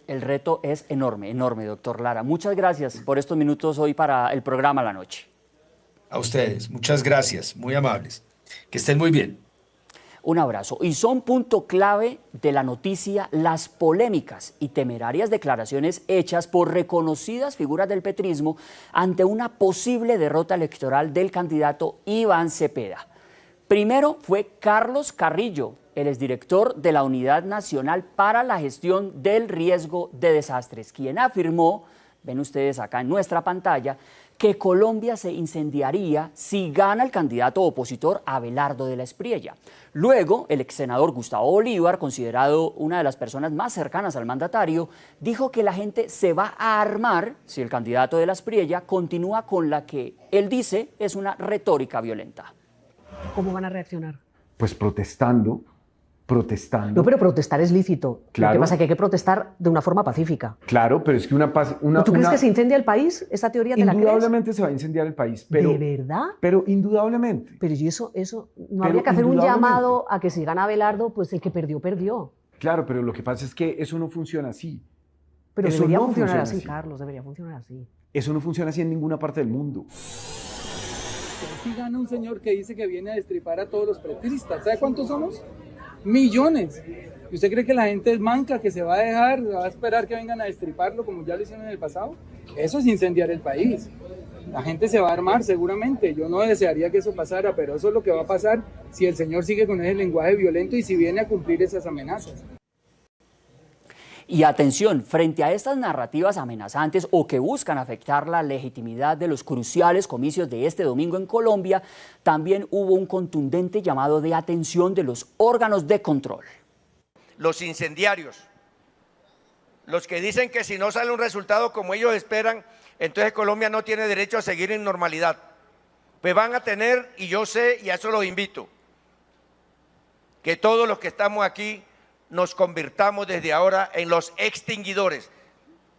El reto es enorme, enorme, doctor Lara. Muchas gracias por estos minutos hoy para el programa La Noche. A ustedes, muchas gracias, muy amables. Que estén muy bien. Un abrazo. Y son punto clave de la noticia las polémicas y temerarias declaraciones hechas por reconocidas figuras del petrismo ante una posible derrota electoral del candidato Iván Cepeda. Primero fue Carlos Carrillo, el exdirector de la Unidad Nacional para la Gestión del Riesgo de Desastres, quien afirmó, ven ustedes acá en nuestra pantalla, que Colombia se incendiaría si gana el candidato opositor Abelardo de la Espriella. Luego, el ex senador Gustavo Bolívar, considerado una de las personas más cercanas al mandatario, dijo que la gente se va a armar si el candidato de la Espriella continúa con la que él dice es una retórica violenta. ¿Cómo van a reaccionar? Pues protestando. No, pero protestar es lícito. Claro. Lo que pasa es que hay que protestar de una forma pacífica. Claro, pero es que ¿Tú crees que se incendia el país? ¿Esa teoría te la crees? Indudablemente se va a incendiar el país. Pero, ¿de verdad? Pero indudablemente. Pero y eso no habría que hacer un llamado a que si gana Abelardo, pues el que perdió, perdió. Claro, pero lo que pasa es que eso no funciona así. Pero eso debería no funcionar así, Carlos, debería funcionar así. Eso no funciona así en ninguna parte del mundo. Si gana un señor que dice que viene a destripar a todos los petristas, ¿sabe cuántos somos? Millones. ¿Y usted cree que la gente es manca, que se va a esperar que vengan a destriparlo como ya lo hicieron en el pasado? Eso es incendiar el país. La gente se va a armar seguramente. Yo no desearía que eso pasara, pero eso es lo que va a pasar si el señor sigue con ese lenguaje violento y si viene a cumplir esas amenazas. Y atención, frente a estas narrativas amenazantes o que buscan afectar la legitimidad de los cruciales comicios de este domingo en Colombia, también hubo un contundente llamado de atención de los órganos de control. Los incendiarios, los que dicen que si no sale un resultado como ellos esperan, entonces Colombia no tiene derecho a seguir en normalidad. Pues van a tener, y yo sé, y a eso los invito, que todos los que estamos aquí nos convirtamos desde ahora en los extinguidores,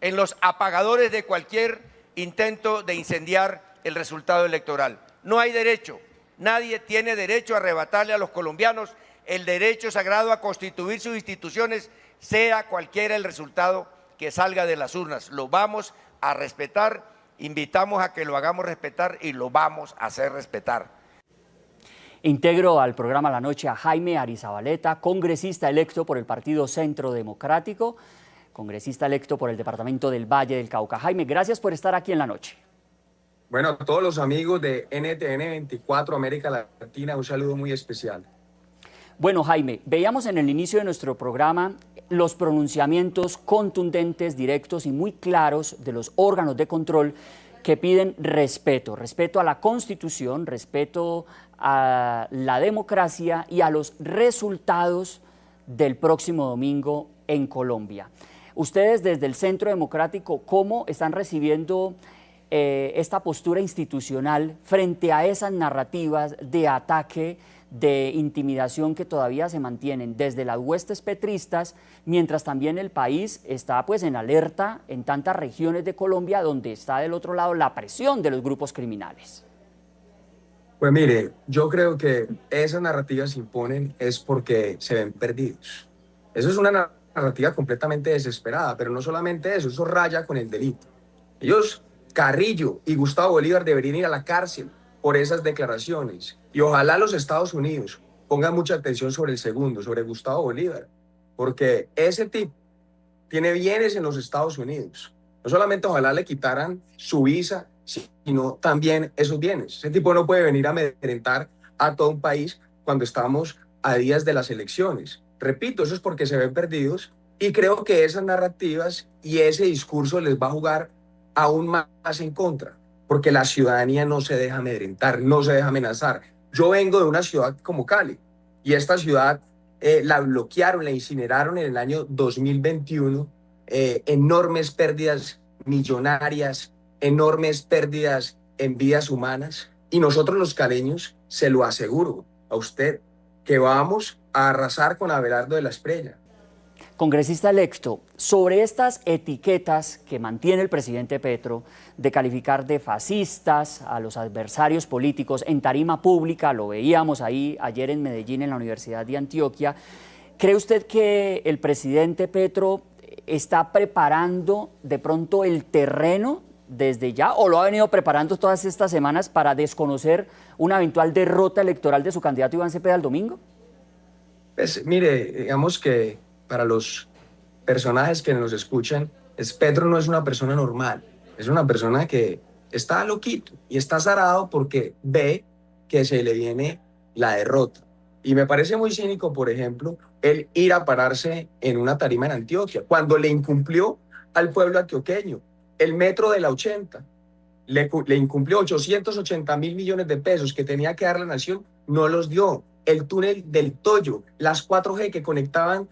en los apagadores de cualquier intento de incendiar el resultado electoral. No hay derecho, nadie tiene derecho a arrebatarle a los colombianos el derecho sagrado a constituir sus instituciones, sea cualquiera el resultado que salga de las urnas. Lo vamos a respetar, invitamos a que lo hagamos respetar y lo vamos a hacer respetar. Integro al programa La Noche a Jaime Arizabaleta, congresista electo por el Partido Centro Democrático, congresista electo por el departamento del Valle del Cauca. Jaime, gracias por estar aquí en La Noche. Bueno, a todos los amigos de NTN 24 América Latina, un saludo muy especial. Bueno, Jaime, veíamos en el inicio de nuestro programa los pronunciamientos contundentes, directos y muy claros de los órganos de control que piden respeto a la Constitución, respeto a la democracia y a los resultados del próximo domingo en Colombia. Ustedes desde el Centro Democrático, ¿cómo están recibiendo esta postura institucional frente a esas narrativas de ataque, de intimidación que todavía se mantienen desde las huestes petristas, mientras también el país está pues en alerta en tantas regiones de Colombia donde está del otro lado la presión de los grupos criminales? Pues mire, yo creo que esas narrativas se imponen es porque se ven perdidos. Eso es una narrativa completamente desesperada, pero no solamente eso raya con el delito. Ellos, Carrillo y Gustavo Bolívar, deberían ir a la cárcel por esas declaraciones. Y ojalá los Estados Unidos pongan mucha atención sobre el segundo, sobre Gustavo Bolívar, porque ese tipo tiene bienes en los Estados Unidos. No solamente ojalá le quitaran su visa, sino también esos bienes. Ese tipo no puede venir a amedrentar a todo un país cuando estamos a días de las elecciones. Repito, eso es porque se ven perdidos y creo que esas narrativas y ese discurso les va a jugar aún más en contra, porque la ciudadanía no se deja amedrentar, no se deja amenazar. Yo vengo de una ciudad como Cali y esta ciudad la bloquearon, la incineraron en el año 2021, enormes pérdidas millonarias, enormes pérdidas en vidas humanas, y nosotros los caleños, se lo aseguro a usted, que vamos a arrasar con Abelardo de la Espriella. Congresista electo, sobre estas etiquetas que mantiene el presidente Petro de calificar de fascistas a los adversarios políticos en tarima pública, lo veíamos ahí ayer en Medellín, en la Universidad de Antioquia, ¿cree usted que el presidente Petro está preparando de pronto el terreno desde ya, o lo ha venido preparando todas estas semanas para desconocer una eventual derrota electoral de su candidato Iván Cepeda el domingo? Pues mire, digamos que para los personajes que nos escuchan, Petro no es una persona normal, es una persona que está loquito y está zarado porque ve que se le viene la derrota. Y me parece muy cínico, por ejemplo, él ir a pararse en una tarima en Antioquia, cuando le incumplió al pueblo antioqueño. El metro de la 80, le incumplió 880.000 millones de pesos que tenía que dar la nación, no los dio. El túnel del Toyo, las 4G que conectaban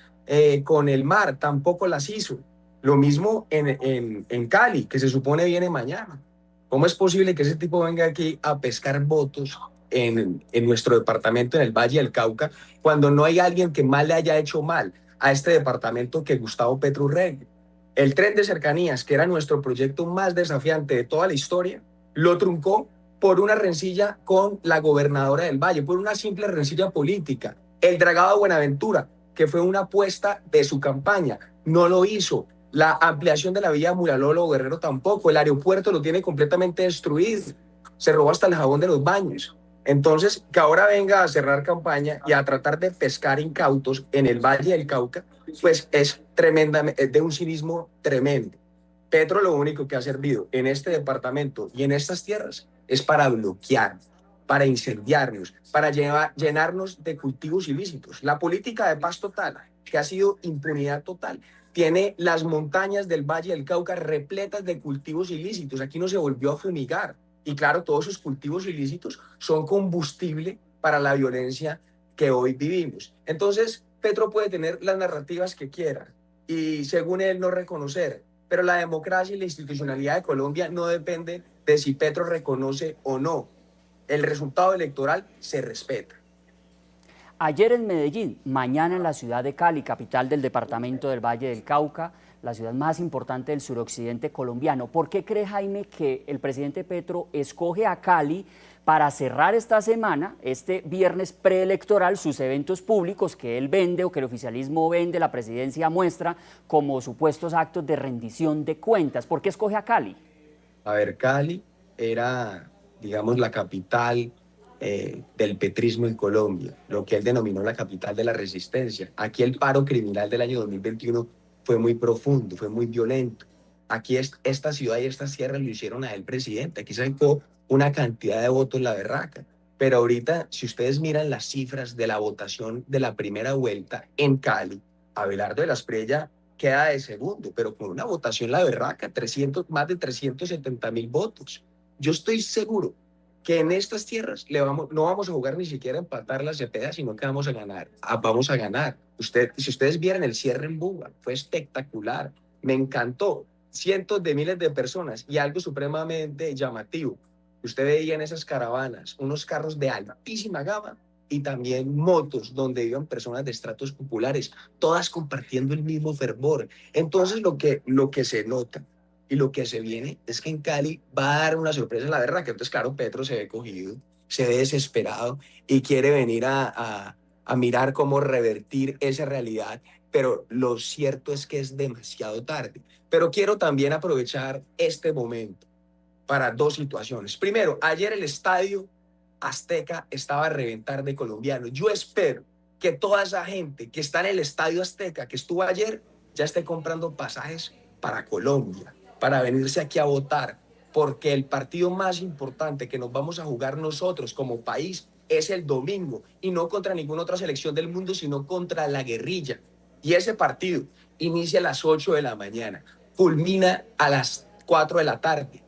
con el mar, tampoco las hizo. Lo mismo en Cali, que se supone viene mañana. ¿Cómo es posible que ese tipo venga aquí a pescar votos en nuestro departamento, en el Valle del Cauca, cuando no hay alguien que más le haya hecho mal a este departamento que Gustavo Petro Urrego? El tren de cercanías, que era nuestro proyecto más desafiante de toda la historia, lo truncó por una rencilla con la gobernadora del Valle, por una simple rencilla política. El dragado de Buenaventura, que fue una apuesta de su campaña, no lo hizo. La ampliación de la vía Muralolo Guerrero tampoco. El aeropuerto lo tiene completamente destruido. Se robó hasta el jabón de los baños. Entonces, que ahora venga a cerrar campaña y a tratar de pescar incautos en el Valle del Cauca, pues es tremendamente, de un cinismo tremendo. Petro lo único que ha servido en este departamento y en estas tierras es para bloquear, para incendiarnos, para llenarnos de cultivos ilícitos. La política de paz total, que ha sido impunidad total, tiene las montañas del Valle del Cauca repletas de cultivos ilícitos. Aquí no se volvió a fumigar. Y claro, todos esos cultivos ilícitos son combustible para la violencia que hoy vivimos. Entonces, Petro puede tener las narrativas que quiera y según él no reconocer, pero la democracia y la institucionalidad de Colombia no depende de si Petro reconoce o no. El resultado electoral se respeta. Ayer en Medellín, mañana en la ciudad de Cali, capital del departamento del Valle del Cauca, la ciudad más importante del suroccidente colombiano. ¿Por qué cree, Jaime, que el presidente Petro escoge a Cali para cerrar esta semana, este viernes preelectoral, sus eventos públicos que él vende o que el oficialismo vende, la presidencia muestra como supuestos actos de rendición de cuentas? ¿Por qué escoge a Cali? A ver, Cali era, digamos, la capital del petrismo en Colombia, lo que él denominó la capital de la resistencia. Aquí el paro criminal del año 2021 fue muy profundo, fue muy violento. Aquí esta ciudad y esta sierra lo hicieron a él presidente. Aquí sacó una cantidad de votos la berraca. Pero ahorita, si ustedes miran las cifras de la votación de la primera vuelta en Cali, Abelardo de la Espriella queda de segundo, pero con una votación la berraca, más de 370.000 votos. Yo estoy seguro que en estas tierras no vamos a jugar ni siquiera a empatar la Cepeda, sino que vamos a ganar. Vamos a ganar. Si ustedes vieran el cierre en Buga, fue espectacular. Me encantó. Cientos de miles de personas y algo supremamente llamativo. Usted veía en esas caravanas unos carros de altísima gama y también motos donde iban personas de estratos populares, todas compartiendo el mismo fervor. Entonces lo que se nota y lo que se viene es que en Cali va a dar una sorpresa, la verdad, que entonces claro, Petro se ve cogido, se ve desesperado y quiere venir a mirar cómo revertir esa realidad, pero lo cierto es que es demasiado tarde. Pero quiero también aprovechar este momento para dos situaciones. Primero, ayer el Estadio Azteca estaba a reventar de colombianos. Yo espero que toda esa gente que está en el Estadio Azteca, que estuvo ayer, ya esté comprando pasajes para Colombia, para venirse aquí a votar, porque el partido más importante que nos vamos a jugar nosotros como país es el domingo, y no contra ninguna otra selección del mundo, sino contra la guerrilla. Y ese partido inicia a las 8 de la mañana, culmina a las 4 de la tarde.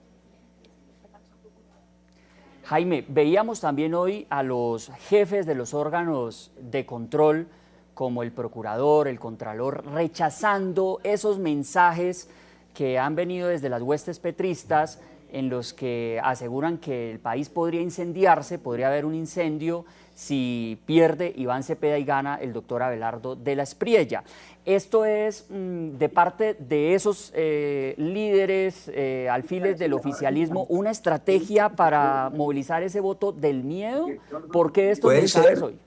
Jaime, veíamos también hoy a los jefes de los órganos de control, como el procurador, el contralor, rechazando esos mensajes que han venido desde las huestes petristas, en los que aseguran que el país podría incendiarse, podría haber un incendio si pierde Iván Cepeda y gana el doctor Abelardo de la Espriella. Esto es de parte de esos líderes, alfiles del oficialismo, una estrategia para movilizar ese voto del miedo. ¿Por qué estos mensajes hoy?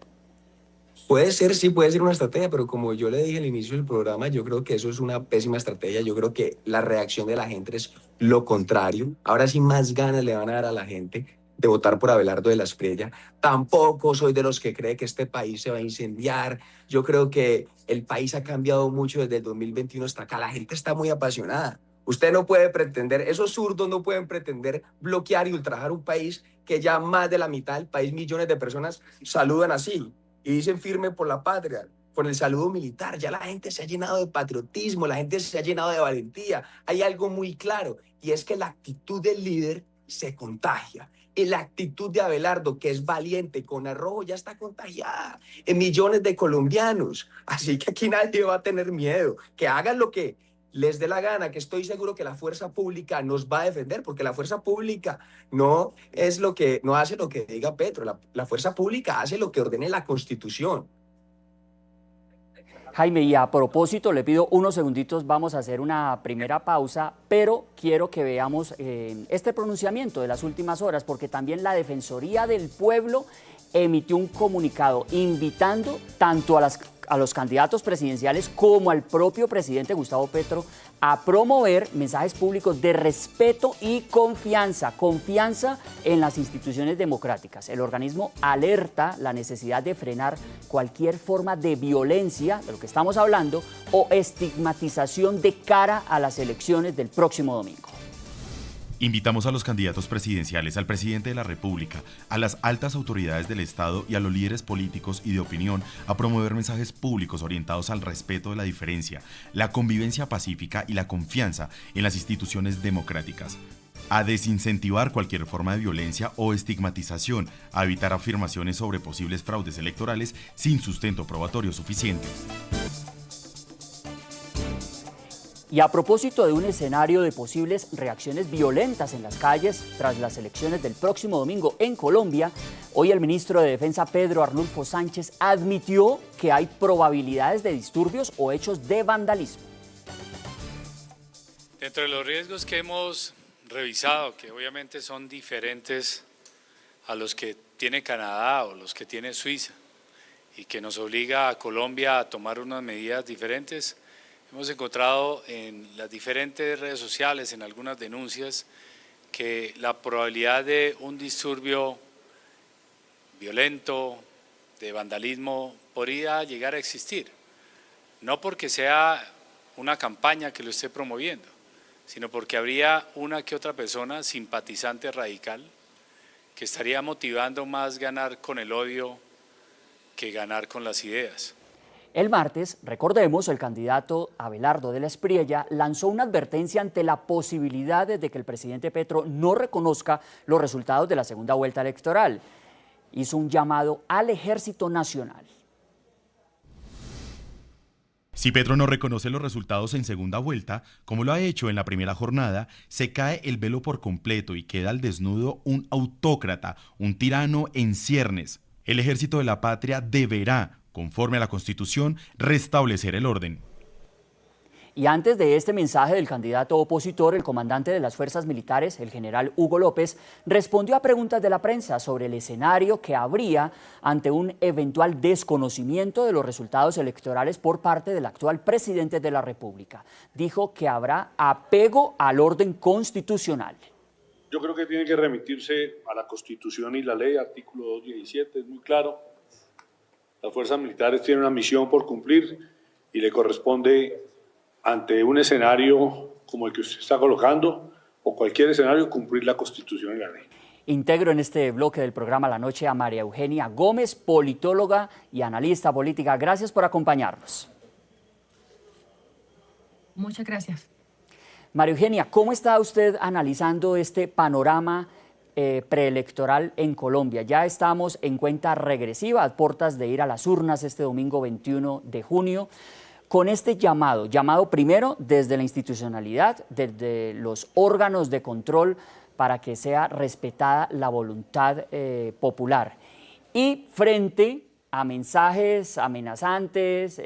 Puede ser, sí, puede ser una estrategia, pero como yo le dije al inicio del programa, yo creo que eso es una pésima estrategia. Yo creo que la reacción de la gente es lo contrario. Ahora sí más ganas le van a dar a la gente de votar por Abelardo de la Espriella. Tampoco soy de los que cree que este país se va a incendiar. Yo creo que el país ha cambiado mucho desde el 2021 hasta acá. La gente está muy apasionada. Usted no puede pretender, esos zurdos no pueden pretender bloquear y ultrajar un país que ya más de la mitad del país, millones de personas, saludan así y dicen firme por la patria, con el saludo militar. Ya la gente se ha llenado de patriotismo, la gente se ha llenado de valentía. Hay algo muy claro, y es que la actitud del líder se contagia. Y la actitud de Abelardo, que es valiente, con arrojo, ya está contagiada en millones de colombianos. Así que aquí nadie va a tener miedo. Que hagan lo que les dé la gana, que estoy seguro que la fuerza pública nos va a defender, porque la fuerza pública no hace lo que diga Petro, la fuerza pública hace lo que ordene la Constitución. Jaime, y a propósito, le pido unos segunditos, vamos a hacer una primera pausa, pero quiero que veamos este pronunciamiento de las últimas horas, porque también la Defensoría del Pueblo emitió un comunicado invitando tanto a los candidatos presidenciales como al propio presidente Gustavo Petro a promover mensajes públicos de respeto y confianza en las instituciones democráticas. El organismo alerta la necesidad de frenar cualquier forma de violencia, de lo que estamos hablando, o estigmatización de cara a las elecciones del próximo domingo. Invitamos a los candidatos presidenciales, al presidente de la República, a las altas autoridades del Estado y a los líderes políticos y de opinión a promover mensajes públicos orientados al respeto de la diferencia, la convivencia pacífica y la confianza en las instituciones democráticas, a desincentivar cualquier forma de violencia o estigmatización, a evitar afirmaciones sobre posibles fraudes electorales sin sustento probatorio suficiente. Y a propósito de un escenario de posibles reacciones violentas en las calles tras las elecciones del próximo domingo en Colombia, hoy el ministro de Defensa Pedro Arnulfo Sánchez admitió que hay probabilidades de disturbios o hechos de vandalismo. Dentro de los riesgos que hemos revisado, que obviamente son diferentes a los que tiene Canadá o los que tiene Suiza y que nos obliga a Colombia a tomar unas medidas diferentes, hemos encontrado en las diferentes redes sociales, en algunas denuncias, que la probabilidad de un disturbio violento, de vandalismo, podría llegar a existir. No porque sea una campaña que lo esté promoviendo, sino porque habría una que otra persona simpatizante radical que estaría motivando más ganar con el odio que ganar con las ideas. El martes, recordemos, el candidato Abelardo de la Espriella lanzó una advertencia ante la posibilidad de que el presidente Petro no reconozca los resultados de la segunda vuelta electoral. Hizo un llamado al Ejército Nacional. Si Petro no reconoce los resultados en segunda vuelta, como lo ha hecho en la primera jornada, se cae el velo por completo y queda al desnudo un autócrata, un tirano en ciernes. El Ejército de la Patria deberá, conforme a la Constitución, restablecer el orden. Y antes de este mensaje del candidato opositor, el comandante de las fuerzas militares, el general Hugo López, respondió a preguntas de la prensa sobre el escenario que habría ante un eventual desconocimiento de los resultados electorales por parte del actual presidente de la República. Dijo que habrá apego al orden constitucional. Yo creo que tiene que remitirse a la Constitución y la ley, artículo 217, es muy claro. Las fuerzas militares tienen una misión por cumplir y le corresponde, ante un escenario como el que usted está colocando, o cualquier escenario, cumplir la Constitución y la ley. Integro en este bloque del programa La Noche a María Eugenia Gómez, politóloga y analista política. Gracias por acompañarnos. Muchas gracias. María Eugenia, ¿cómo está usted analizando este panorama preelectoral en Colombia? Ya estamos en cuenta regresiva, a puertas de ir a las urnas este domingo 21 de junio, con este llamado primero desde la institucionalidad, desde los órganos de control, para que sea respetada la voluntad popular. Y frente a mensajes amenazantes,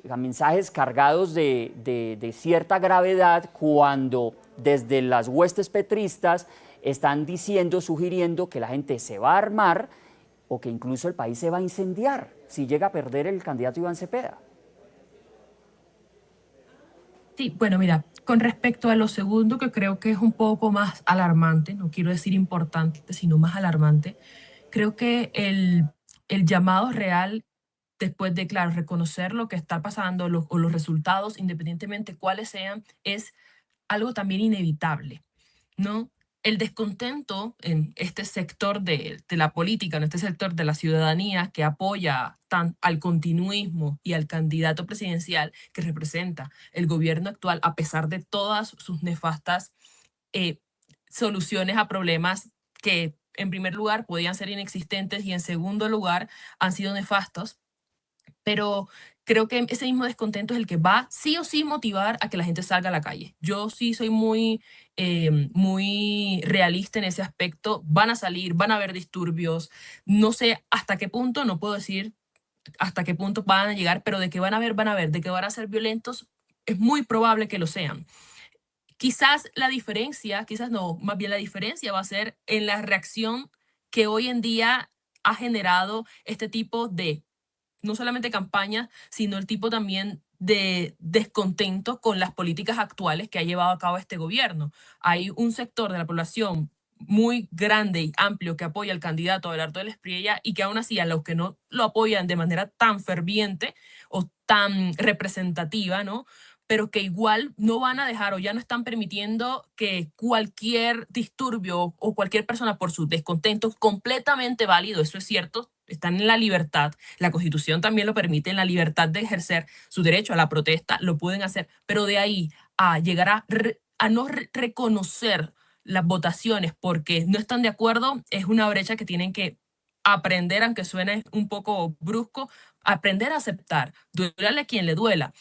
a mensajes cargados de cierta gravedad, cuando desde las huestes petristas están diciendo, sugiriendo que la gente se va a armar o que incluso el país se va a incendiar si llega a perder el candidato Iván Cepeda. Sí, bueno, mira, con respecto a lo segundo, que creo que es un poco más alarmante, no quiero decir importante, sino más alarmante, creo que el llamado real, después de, claro, reconocer lo que está pasando o los resultados, independientemente cuáles sean, es algo también inevitable, ¿no? El descontento en este sector de la política, en este sector de la ciudadanía que apoya al continuismo y al candidato presidencial que representa el gobierno actual, a pesar de todas sus nefastas soluciones a problemas que en primer lugar podían ser inexistentes y en segundo lugar han sido nefastos. Pero creo que ese mismo descontento es el que va sí o sí motivar a que la gente salga a la calle. Yo sí soy muy realista en ese aspecto. Van a salir, van a haber disturbios. No sé hasta qué punto, no puedo decir hasta qué punto van a llegar, pero de que van a haber, de que van a ser violentos, es muy probable que lo sean. Quizás la diferencia, quizás no, más bien la diferencia va a ser en la reacción que hoy en día ha generado este tipo de no solamente campaña, sino el tipo también de descontento con las políticas actuales que ha llevado a cabo este gobierno. Hay un sector de la población muy grande y amplio que apoya al candidato Abelardo de la Espriella y que aún así a los que no lo apoyan de manera tan ferviente o tan representativa, ¿no? Pero que igual no van a dejar o ya no están permitiendo que cualquier disturbio o cualquier persona por su descontento, completamente válido, eso es cierto, están en la libertad, la Constitución también lo permite, en la libertad de ejercer su derecho a la protesta, lo pueden hacer, pero de ahí a llegar a no reconocer las votaciones porque no están de acuerdo, es una brecha que tienen que aprender, aunque suene un poco brusco, aprender a aceptar, duele a quien le duela.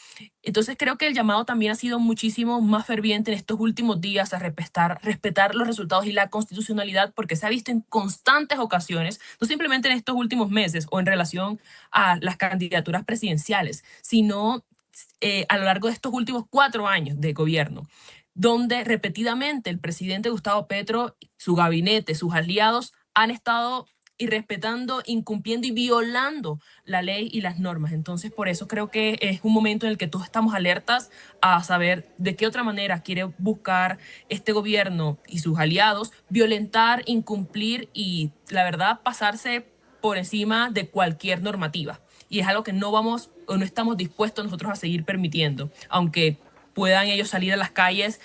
Entonces creo que el llamado también ha sido muchísimo más ferviente en estos últimos días a respetar los resultados y la constitucionalidad, porque se ha visto en constantes ocasiones, no simplemente en estos últimos meses o en relación a las candidaturas presidenciales, sino a lo largo de estos últimos 4 años de gobierno, donde repetidamente el presidente Gustavo Petro, su gabinete, sus aliados han estado irrespetando, incumpliendo y violando la ley y las normas. Entonces, por eso creo que es un momento en el que todos estamos alertas a saber de qué otra manera quiere buscar este gobierno y sus aliados violentar, incumplir y, la verdad, pasarse por encima de cualquier normativa. Y es algo que no vamos o no estamos dispuestos nosotros a seguir permitiendo, aunque puedan ellos salir a las calles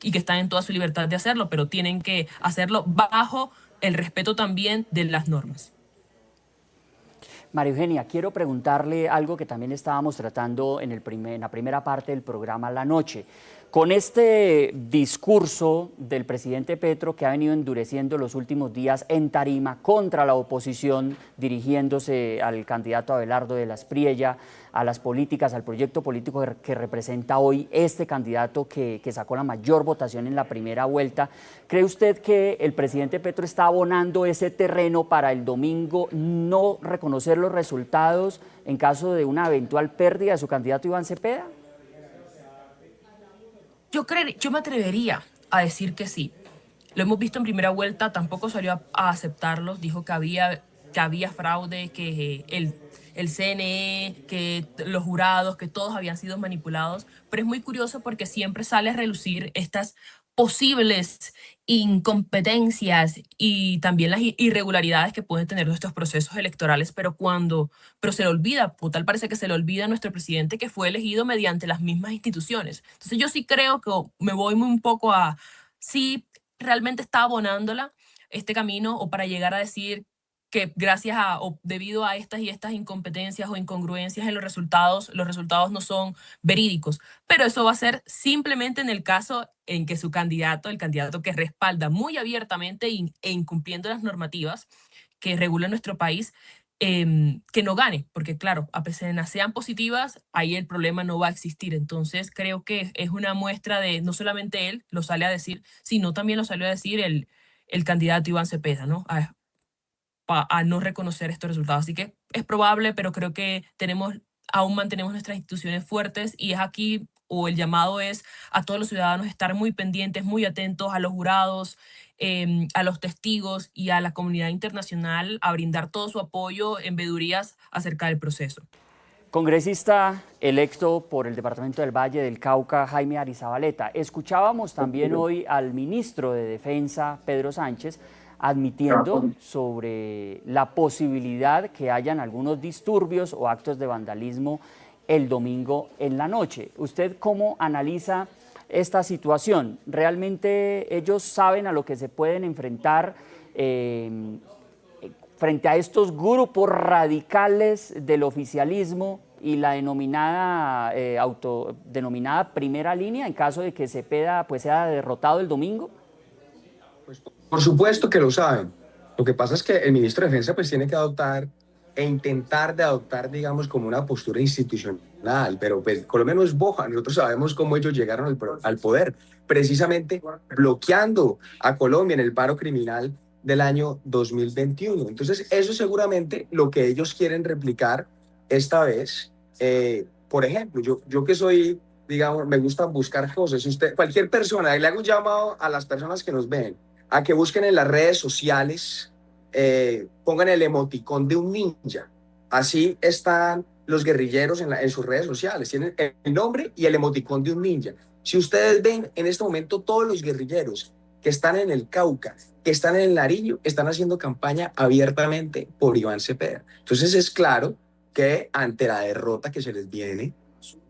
y que están en toda su libertad de hacerlo, pero tienen que hacerlo bajo el respeto también de las normas. María Eugenia, quiero preguntarle algo que también estábamos tratando en la primera parte del programa La Noche. Con este discurso del presidente Petro que ha venido endureciendo los últimos días en tarima contra la oposición, dirigiéndose al candidato Abelardo de la Espriella, a las políticas, al proyecto político que representa hoy este candidato que sacó la mayor votación en la primera vuelta, ¿cree usted que el presidente Petro está abonando ese terreno para el domingo no reconocer los resultados en caso de una eventual pérdida de su candidato Iván Cepeda? Yo me atrevería a decir que sí. Lo hemos visto en primera vuelta, tampoco salió a aceptarlos, dijo que había fraude, que el CNE, que los jurados, que todos habían sido manipulados, pero es muy curioso porque siempre sale a relucir estas posibles incompetencias y también las irregularidades que pueden tener estos procesos electorales, pero se le olvida, o tal parece que se le olvida a nuestro presidente que fue elegido mediante las mismas instituciones. Entonces yo sí creo que me voy un poco a si realmente está abonándola este camino o para llegar a decir que gracias a o debido a estas y estas incompetencias o incongruencias en los resultados no son verídicos. Pero eso va a ser simplemente en el caso en que su candidato, el candidato que respalda muy abiertamente e incumpliendo las normativas que regulan nuestro país, que no gane, porque claro, a pesar de que sean positivas, ahí el problema no va a existir. Entonces creo que es una muestra de, no solamente él lo sale a decir, sino también lo salió a decir el candidato Iván Cepeda, ¿no? A no reconocer estos resultados. Así que es probable, pero creo que aún mantenemos nuestras instituciones fuertes y es aquí, o el llamado es a todos los ciudadanos estar muy pendientes, muy atentos a los jurados, a los testigos y a la comunidad internacional a brindar todo su apoyo en veedurías acerca del proceso. Congresista electo por el Departamento del Valle del Cauca, Jaime Arizabaleta. Escuchábamos también hoy al ministro de Defensa, Pedro Sánchez, admitiendo sobre la posibilidad que hayan algunos disturbios o actos de vandalismo el domingo en la noche. ¿Usted cómo analiza esta situación? ¿Realmente ellos saben a lo que se pueden enfrentar frente a estos grupos radicales del oficialismo y la denominada autodenominada primera línea en caso de que Cepeda sea derrotado el domingo? Por supuesto que lo saben. Lo que pasa es que el ministro de Defensa pues tiene que adoptar e intentar de adoptar, digamos, como una postura institucional, pero pues Colombia no es boja, nosotros sabemos cómo ellos llegaron al poder, precisamente bloqueando a Colombia en el paro criminal del año 2021. Entonces, eso es seguramente lo que ellos quieren replicar esta vez. Por ejemplo, yo que soy, digamos, me gusta buscar cosas. Cualquier persona, le hago un llamado a las personas que nos ven, a que busquen en las redes sociales, pongan el emoticón de un ninja. Así están los guerrilleros en sus redes sociales. Tienen el nombre y el emoticón de un ninja. Si ustedes ven en este momento todos los guerrilleros que están en el Cauca, que están en el Nariño, están haciendo campaña abiertamente por Iván Cepeda. Entonces es claro que ante la derrota que se les viene,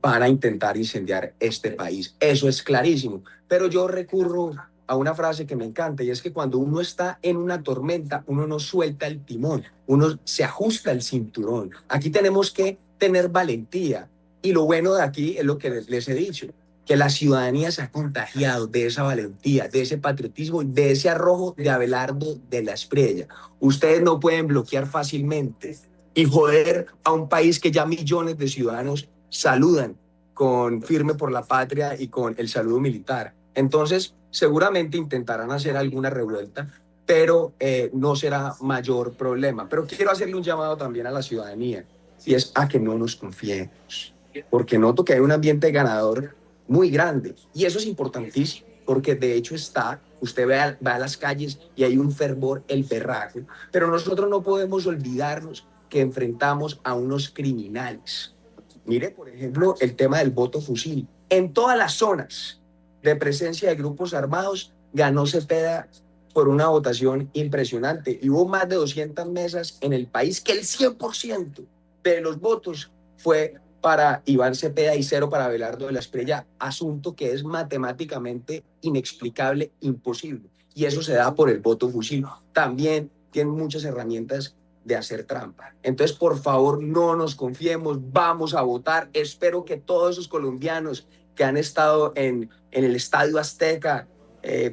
van a intentar incendiar este país. Eso es clarísimo. Pero yo recurro a una frase que me encanta y es que cuando uno está en una tormenta, uno no suelta el timón, uno se ajusta el cinturón. Aquí tenemos que tener valentía y lo bueno de aquí es lo que les he dicho, que la ciudadanía se ha contagiado de esa valentía, de ese patriotismo, de ese arrojo de Abelardo de la Espriella. Ustedes no pueden bloquear fácilmente y joder a un país que ya millones de ciudadanos saludan con Firme por la Patria y con el saludo militar. Entonces, seguramente intentarán hacer alguna revuelta, pero no será mayor problema. Pero quiero hacerle un llamado también a la ciudadanía, y es a que no nos confiemos, porque noto que hay un ambiente ganador muy grande, y eso es importantísimo, porque de hecho usted va a las calles y hay un fervor, el berraco, pero nosotros no podemos olvidarnos que enfrentamos a unos criminales. Mire, por ejemplo, el tema del voto fusil. En todas las zonas de presencia de grupos armados, ganó Cepeda por una votación impresionante. Y hubo más de 200 mesas en el país que el 100% de los votos fue para Iván Cepeda y 0 para Abelardo de la Espriella, asunto que es matemáticamente inexplicable, imposible. Y eso se da por el voto fusil. También tienen muchas herramientas de hacer trampa. Entonces, por favor, no nos confiemos, vamos a votar. Espero que todos esos colombianos que han estado en el Estadio Azteca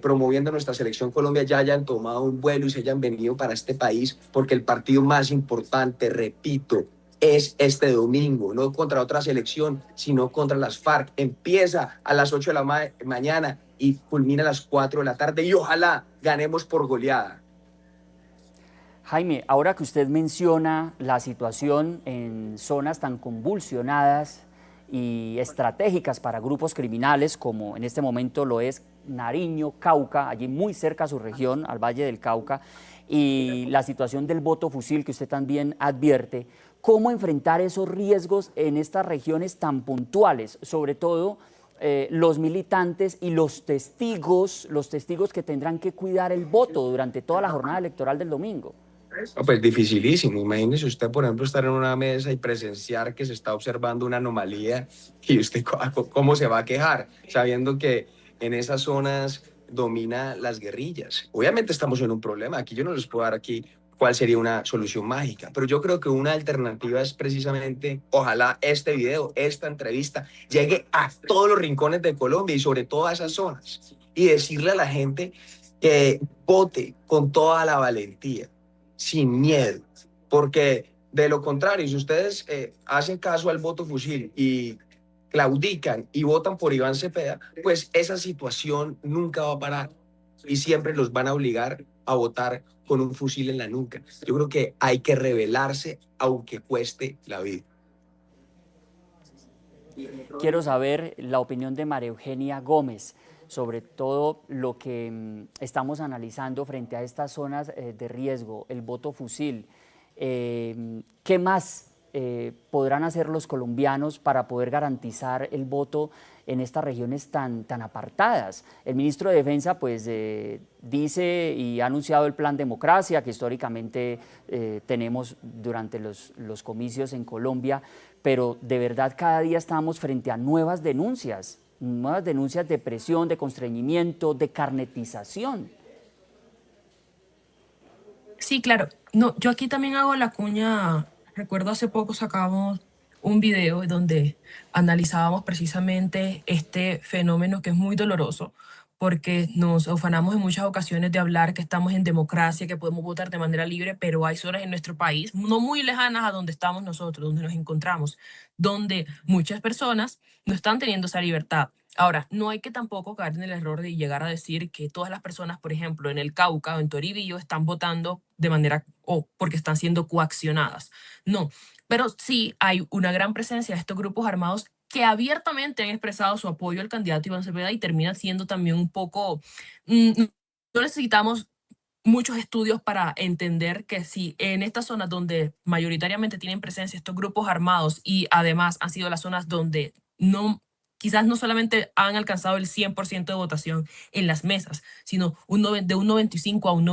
promoviendo nuestra selección Colombia ya hayan tomado un vuelo y se hayan venido para este país, porque el partido más importante, repito, es este domingo, no contra otra selección, sino contra las FARC. Empieza a las 8 de la mañana y culmina a las 4 de la tarde y ojalá ganemos por goleada. Jaime, ahora que usted menciona la situación en zonas tan convulsionadas y estratégicas para grupos criminales, como en este momento lo es Nariño, Cauca, allí muy cerca a su región, al Valle del Cauca, y la situación del voto fusil que usted también advierte, ¿cómo enfrentar esos riesgos en estas regiones tan puntuales? Sobre todo los militantes y los testigos que tendrán que cuidar el voto durante toda la jornada electoral del domingo. No, pues dificilísimo. Imagínese usted, por ejemplo, estar en una mesa y presenciar que se está observando una anomalía y usted cómo se va a quejar, sabiendo que en esas zonas domina las guerrillas. Obviamente estamos en un problema. Aquí yo no les puedo dar aquí cuál sería una solución mágica, pero yo creo que una alternativa es precisamente, ojalá este video, esta entrevista, llegue a todos los rincones de Colombia y sobre todo a esas zonas y decirle a la gente que vote con toda la valentía, sin miedo, porque de lo contrario, si ustedes hacen caso al voto fusil y claudican y votan por Iván Cepeda, pues esa situación nunca va a parar y siempre los van a obligar a votar con un fusil en la nuca. Yo creo que hay que rebelarse aunque cueste la vida. Quiero saber la opinión de María Eugenia Gómez sobre todo lo que estamos analizando frente a estas zonas de riesgo, el voto fusil. ¿Qué más podrán hacer los colombianos para poder garantizar el voto en estas regiones tan apartadas? El ministro de Defensa pues dice y ha anunciado el Plan Democracia que históricamente tenemos durante los comicios en Colombia, pero de verdad cada día estamos frente a nuevas denuncias de presión, de constreñimiento, de carnetización. Sí, claro. No, yo aquí también hago la cuña. Recuerdo hace poco sacamos un video donde analizábamos precisamente este fenómeno que es muy doloroso, porque nos ufanamos en muchas ocasiones de hablar que estamos en democracia, que podemos votar de manera libre, pero hay zonas en nuestro país, no muy lejanas a donde estamos nosotros, donde nos encontramos, donde muchas personas no están teniendo esa libertad. Ahora, no hay que tampoco caer en el error de llegar a decir que todas las personas, por ejemplo, en el Cauca o en Toribío, están votando de manera o porque están siendo coaccionadas. No, pero sí hay una gran presencia de estos grupos armados que abiertamente han expresado su apoyo al candidato Iván Cepeda y termina siendo también un poco... no necesitamos muchos estudios para entender que si en estas zonas donde mayoritariamente tienen presencia estos grupos armados y además han sido las zonas donde quizás no solamente han alcanzado el 100% de votación en las mesas, sino de un 95 a un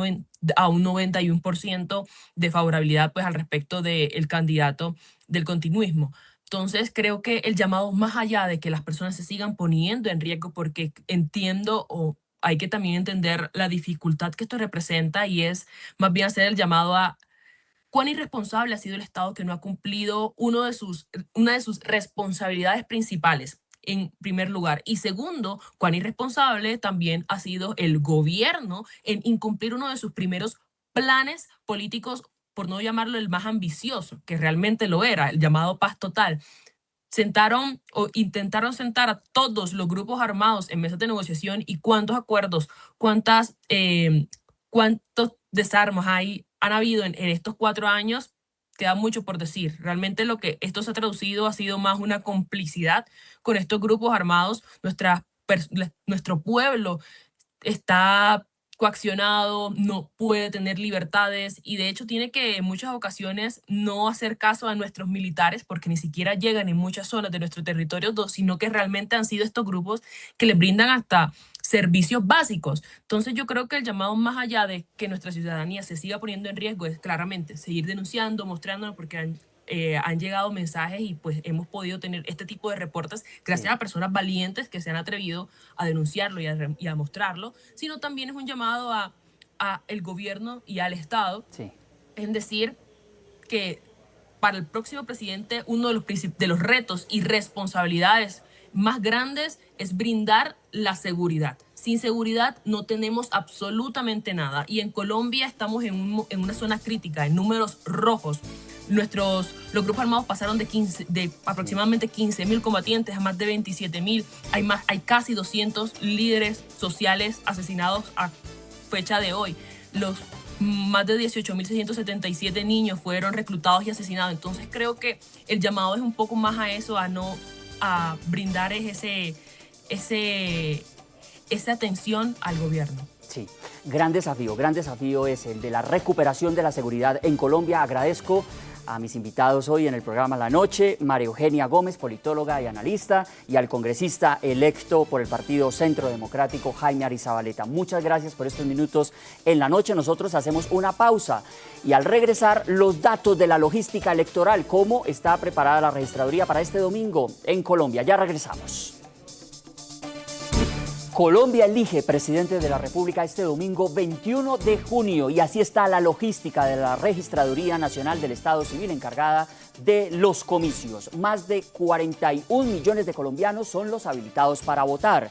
91% de favorabilidad pues, al respecto del candidato del continuismo. Entonces creo que el llamado, más allá de que las personas se sigan poniendo en riesgo, porque entiendo o hay que también entender la dificultad que esto representa y es más bien hacer el llamado a cuán irresponsable ha sido el Estado que no ha cumplido una de sus responsabilidades principales, en primer lugar. Y segundo, cuán irresponsable también ha sido el gobierno en incumplir uno de sus primeros planes políticos por no llamarlo el más ambicioso, que realmente lo era, el llamado Paz Total, intentaron sentar a todos los grupos armados en mesas de negociación, y cuántos acuerdos, cuántos desarmos han habido en estos 4 años, queda mucho por decir. Realmente lo que esto se ha traducido ha sido más una complicidad con estos grupos armados. Nuestro pueblo está coaccionado, no puede tener libertades, y de hecho tiene que en muchas ocasiones no hacer caso a nuestros militares, porque ni siquiera llegan en muchas zonas de nuestro territorio, sino que realmente han sido estos grupos que les brindan hasta servicios básicos. Entonces yo creo que el llamado, más allá de que nuestra ciudadanía se siga poniendo en riesgo, es claramente seguir denunciando, mostrándonos, porque han llegado mensajes y pues hemos podido tener este tipo de reportes gracias a personas valientes que se han atrevido a denunciarlo y a mostrarlo, sino también es un llamado a el gobierno y al Estado en decir que para el próximo presidente uno de los retos y responsabilidades más grandes es brindar la seguridad. Sin seguridad no tenemos absolutamente nada, y en Colombia estamos en una zona crítica, en números rojos. Los grupos armados pasaron de aproximadamente 15.000 combatientes a más de 27.000. Hay casi 200 líderes sociales asesinados a fecha de hoy. Los más de 18.677 niños fueron reclutados y asesinados. Entonces creo que el llamado es un poco más a eso, a brindar esa atención al gobierno. Sí, gran desafío es el de la recuperación de la seguridad en Colombia. Agradezco a mis invitados hoy en el programa La Noche, María Eugenia Gómez, politóloga y analista, y al congresista electo por el Partido Centro Democrático, Jaime Arizabaleta. Muchas gracias por estos minutos en La Noche. Nosotros hacemos una pausa y al regresar, los datos de la logística electoral, cómo está preparada la registraduría para este domingo en Colombia. Ya regresamos. Colombia elige presidente de la República este domingo 21 de junio y así está la logística de la Registraduría Nacional del Estado Civil encargada de los comicios. Más de 41 millones de colombianos son los habilitados para votar.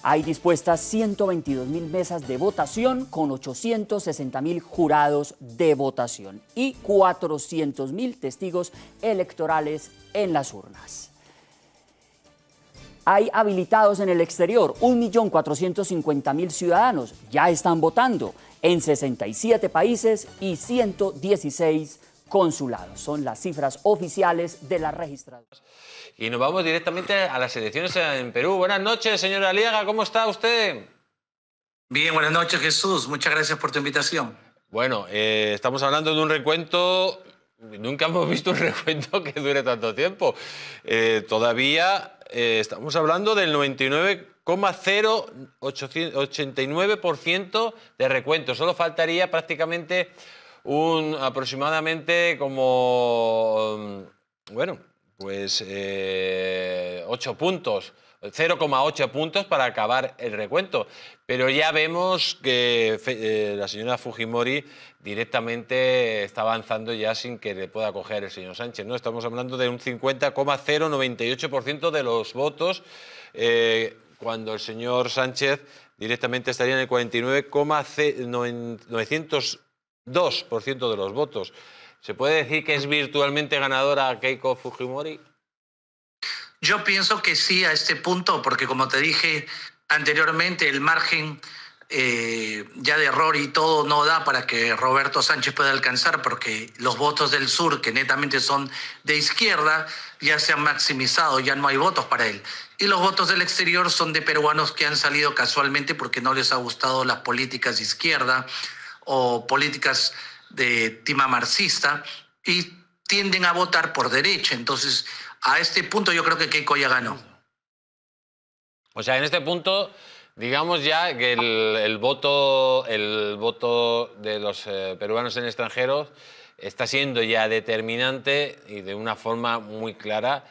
Hay dispuestas 122.000 mesas de votación con 860.000 jurados de votación y 400.000 testigos electorales en las urnas. Hay habilitados en el exterior 1.450.000 ciudadanos, ya están votando en 67 países y 116 consulados. Son las cifras oficiales de la registraduría. Y nos vamos directamente a las elecciones en Perú. Buenas noches, señor Aliaga, ¿cómo está usted? Bien, buenas noches, Jesús. Muchas gracias por tu invitación. Bueno, estamos hablando de un recuento. Nunca hemos visto un recuento que dure tanto tiempo. Todavía estamos hablando del 99,089% de recuento. Solo faltaría prácticamente aproximadamente como, bueno, pues 8 puntos. 0,8 puntos para acabar el recuento. Pero ya vemos que la señora Fujimori directamente está avanzando ya sin que le pueda coger el señor Sánchez, ¿no? Estamos hablando de un 50,098% de los votos, cuando el señor Sánchez directamente estaría en el 49,902% de los votos. ¿Se puede decir que es virtualmente ganadora Keiko Fujimori? Yo pienso que sí a este punto, porque como te dije anteriormente, el margen ya de error y todo no da para que Roberto Sánchez pueda alcanzar, porque los votos del sur, que netamente son de izquierda, ya se han maximizado, ya no hay votos para él. Y los votos del exterior son de peruanos que han salido casualmente porque no les ha gustado las políticas de izquierda o políticas de tema marxista y tienden a votar por derecha. Entonces, a este punto yo creo que Keiko ya ganó. O sea, en este punto, digamos ya que el voto de los peruanos en extranjeros está siendo ya determinante y de una forma muy clara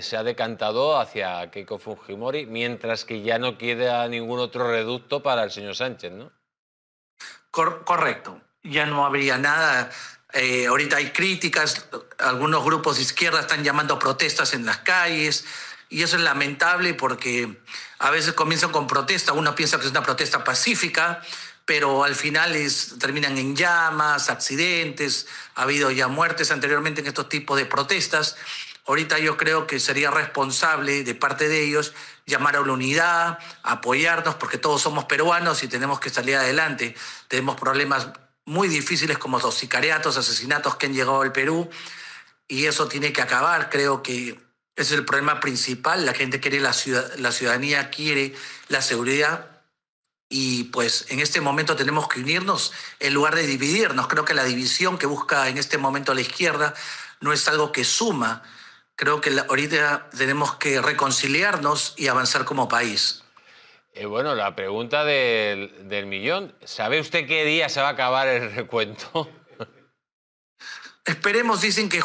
se ha decantado hacia Keiko Fujimori, mientras que ya no queda ningún otro reducto para el señor Sánchez, ¿no? Correcto. Ya no habría nada. Ahorita hay críticas, algunos grupos de izquierda están llamando a protestas en las calles y eso es lamentable porque a veces comienzan con protesta, uno piensa que es una protesta pacífica, pero al final terminan en llamas, accidentes, ha habido ya muertes anteriormente en estos tipos de protestas. Ahorita yo creo que sería responsable de parte de ellos llamar a la unidad, apoyarnos, porque todos somos peruanos y tenemos que salir adelante. Tenemos problemas muy difíciles como los sicariatos, asesinatos que han llegado al Perú, y eso tiene que acabar. Creo que ese es el problema principal. La gente quiere la ciudadanía quiere la seguridad, y pues en este momento tenemos que unirnos en lugar de dividirnos. Creo que la división que busca en este momento la izquierda no es algo que suma. Creo que ahorita tenemos que reconciliarnos y avanzar como país. Bueno, la pregunta del millón. ¿Sabe usted qué día se va a acabar el recuento? Esperemos, dicen que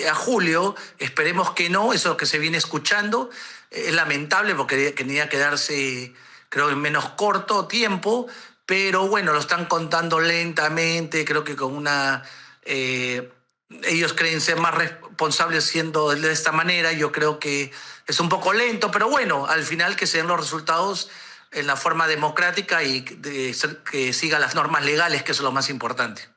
a julio, esperemos que no, eso es lo que se viene escuchando. Es lamentable porque tenía que darse, creo, en menos corto tiempo, pero bueno, lo están contando lentamente, creo que con una... ellos creen ser más responsables siendo de esta manera. Yo creo que es un poco lento, pero bueno, al final que se den los resultados en la forma democrática y que siga las normas legales, que es lo más importante.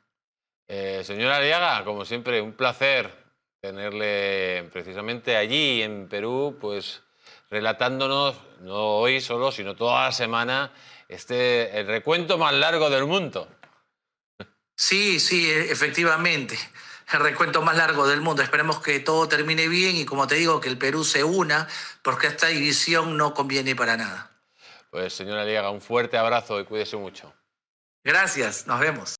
Señora Aliaga, como siempre, un placer tenerle precisamente allí en Perú, pues relatándonos, no hoy solo, sino toda la semana, el recuento más largo del mundo. Sí, efectivamente. El recuento más largo del mundo. Esperemos que todo termine bien y, como te digo, que el Perú se una, porque esta división no conviene para nada. Pues, señora Aliaga, un fuerte abrazo y cuídese mucho. Gracias, nos vemos.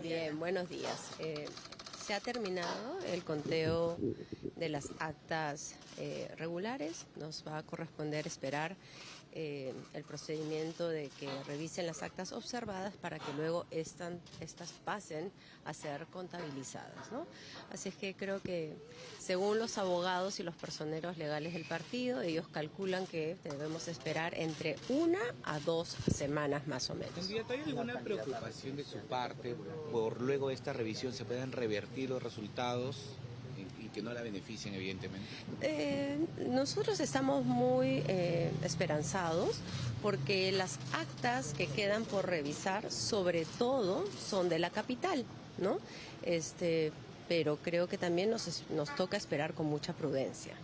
Bien, buenos días. Se ha terminado el conteo de las actas regulares. Nos va a corresponder esperar el procedimiento de que revisen las actas observadas para que luego estas pasen a ser contabilizadas, ¿no? Así es que creo que según los abogados y los personeros legales del partido, ellos calculan que debemos esperar entre 1 a 2 semanas más o menos. Candidata, ¿hay alguna preocupación de su parte por luego de esta revisión se puedan revertir los resultados y que no la beneficien, evidentemente? Nosotros estamos muy esperanzados porque las actas que quedan por revisar, sobre todo, son de la capital, ¿no? Pero creo que también nos toca esperar con mucha prudencia.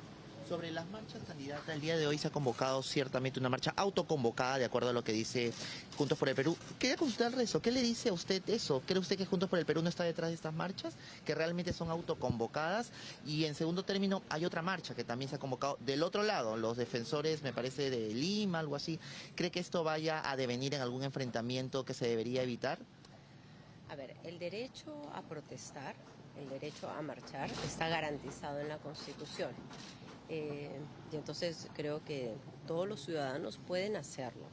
Sobre las marchas, candidata, el día de hoy se ha convocado ciertamente una marcha autoconvocada, de acuerdo a lo que dice Juntos por el Perú. Quería consultarle eso. ¿Qué le dice a usted eso? ¿Cree usted que Juntos por el Perú no está detrás de estas marchas, que realmente son autoconvocadas? Y en segundo término, hay otra marcha que también se ha convocado del otro lado, los defensores, me parece, de Lima, algo así. ¿Cree que esto vaya a devenir en algún enfrentamiento que se debería evitar? A ver, el derecho a protestar, el derecho a marchar, está garantizado en la Constitución. Y entonces creo que todos los ciudadanos pueden hacerlo,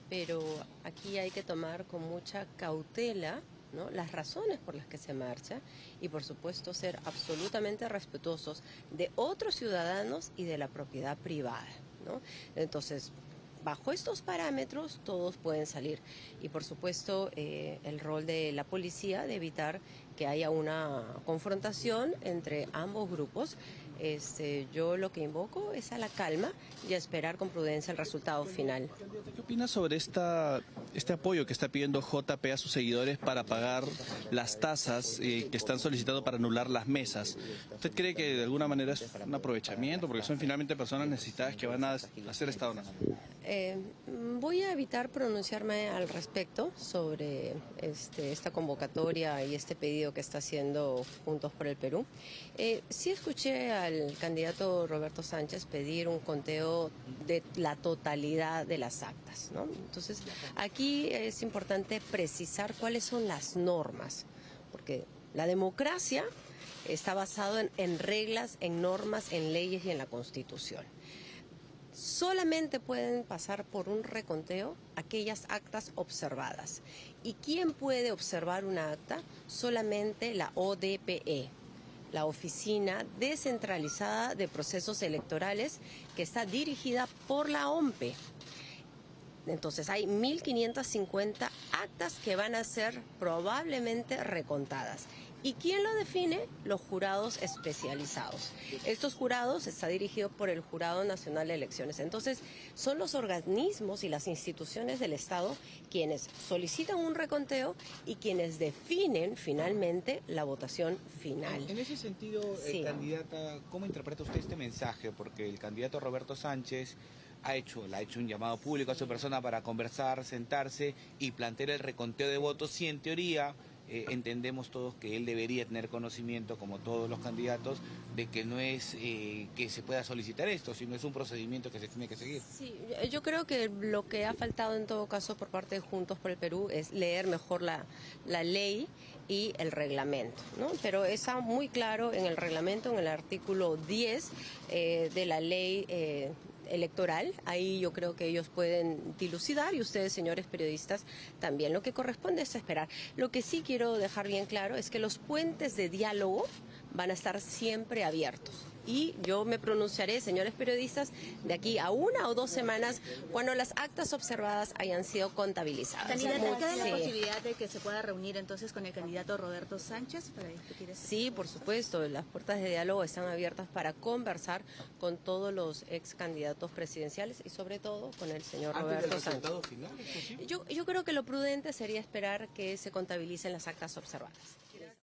pero aquí hay que tomar con mucha cautela, ¿no?, las razones por las que se marcha y por supuesto ser absolutamente respetuosos de otros ciudadanos y de la propiedad privada, ¿no? Entonces, bajo estos parámetros todos pueden salir y por supuesto el rol de la policía de evitar que haya una confrontación entre ambos grupos. Yo lo que invoco es a la calma y a esperar con prudencia el resultado final. ¿Qué opina sobre este apoyo que está pidiendo JP a sus seguidores para pagar las tasas que están solicitando para anular las mesas? ¿Usted cree que de alguna manera es un aprovechamiento porque son finalmente personas necesitadas que van a hacer esta donación? Voy a evitar pronunciarme al respecto sobre esta convocatoria y este pedido que está haciendo Juntos por el Perú. Sí escuché al candidato Roberto Sánchez pedir un conteo de la totalidad de las actas, ¿no? Entonces, aquí es importante precisar cuáles son las normas, porque la democracia está basada en reglas, en normas, en leyes y en la Constitución. Solamente pueden pasar por un reconteo aquellas actas observadas. ¿Y quién puede observar una acta? Solamente la ODPE, la Oficina Descentralizada de Procesos Electorales, que está dirigida por la OMPE. Entonces hay 1.550 actas que van a ser probablemente recontadas. ¿Y quién lo define? Los jurados especializados. Estos jurados está dirigido por el Jurado Nacional de Elecciones. Entonces, son los organismos y las instituciones del Estado quienes solicitan un reconteo y quienes definen finalmente la votación final. En ese sentido, candidata, ¿cómo interpreta usted este mensaje? Porque el candidato Roberto Sánchez le ha hecho un llamado público a su persona para conversar, sentarse y plantear el reconteo de votos, y en teoría entendemos todos que él debería tener conocimiento, como todos los candidatos, de que no es que se pueda solicitar esto, sino es un procedimiento que se tiene que seguir. Sí, yo creo que lo que ha faltado en todo caso por parte de Juntos por el Perú es leer mejor la ley y el reglamento, ¿no? Pero está muy claro en el reglamento, en el artículo 10 de la ley electoral. Ahí yo creo que ellos pueden dilucidar, y ustedes, señores periodistas, también. Lo que corresponde es esperar. Lo que sí quiero dejar bien claro es que los puentes de diálogo van a estar siempre abiertos. Y yo me pronunciaré, señores periodistas, de aquí a 1 o 2 semanas cuando las actas observadas hayan sido contabilizadas. Candidata, ¿cabe la posibilidad de que se pueda reunir entonces con el candidato Roberto Sánchez para discutir esto? Sí, por supuesto. Las puertas de diálogo están abiertas para conversar con todos los ex candidatos presidenciales y sobre todo con el señor Roberto Sánchez. Yo creo que lo prudente sería esperar que se contabilicen las actas observadas.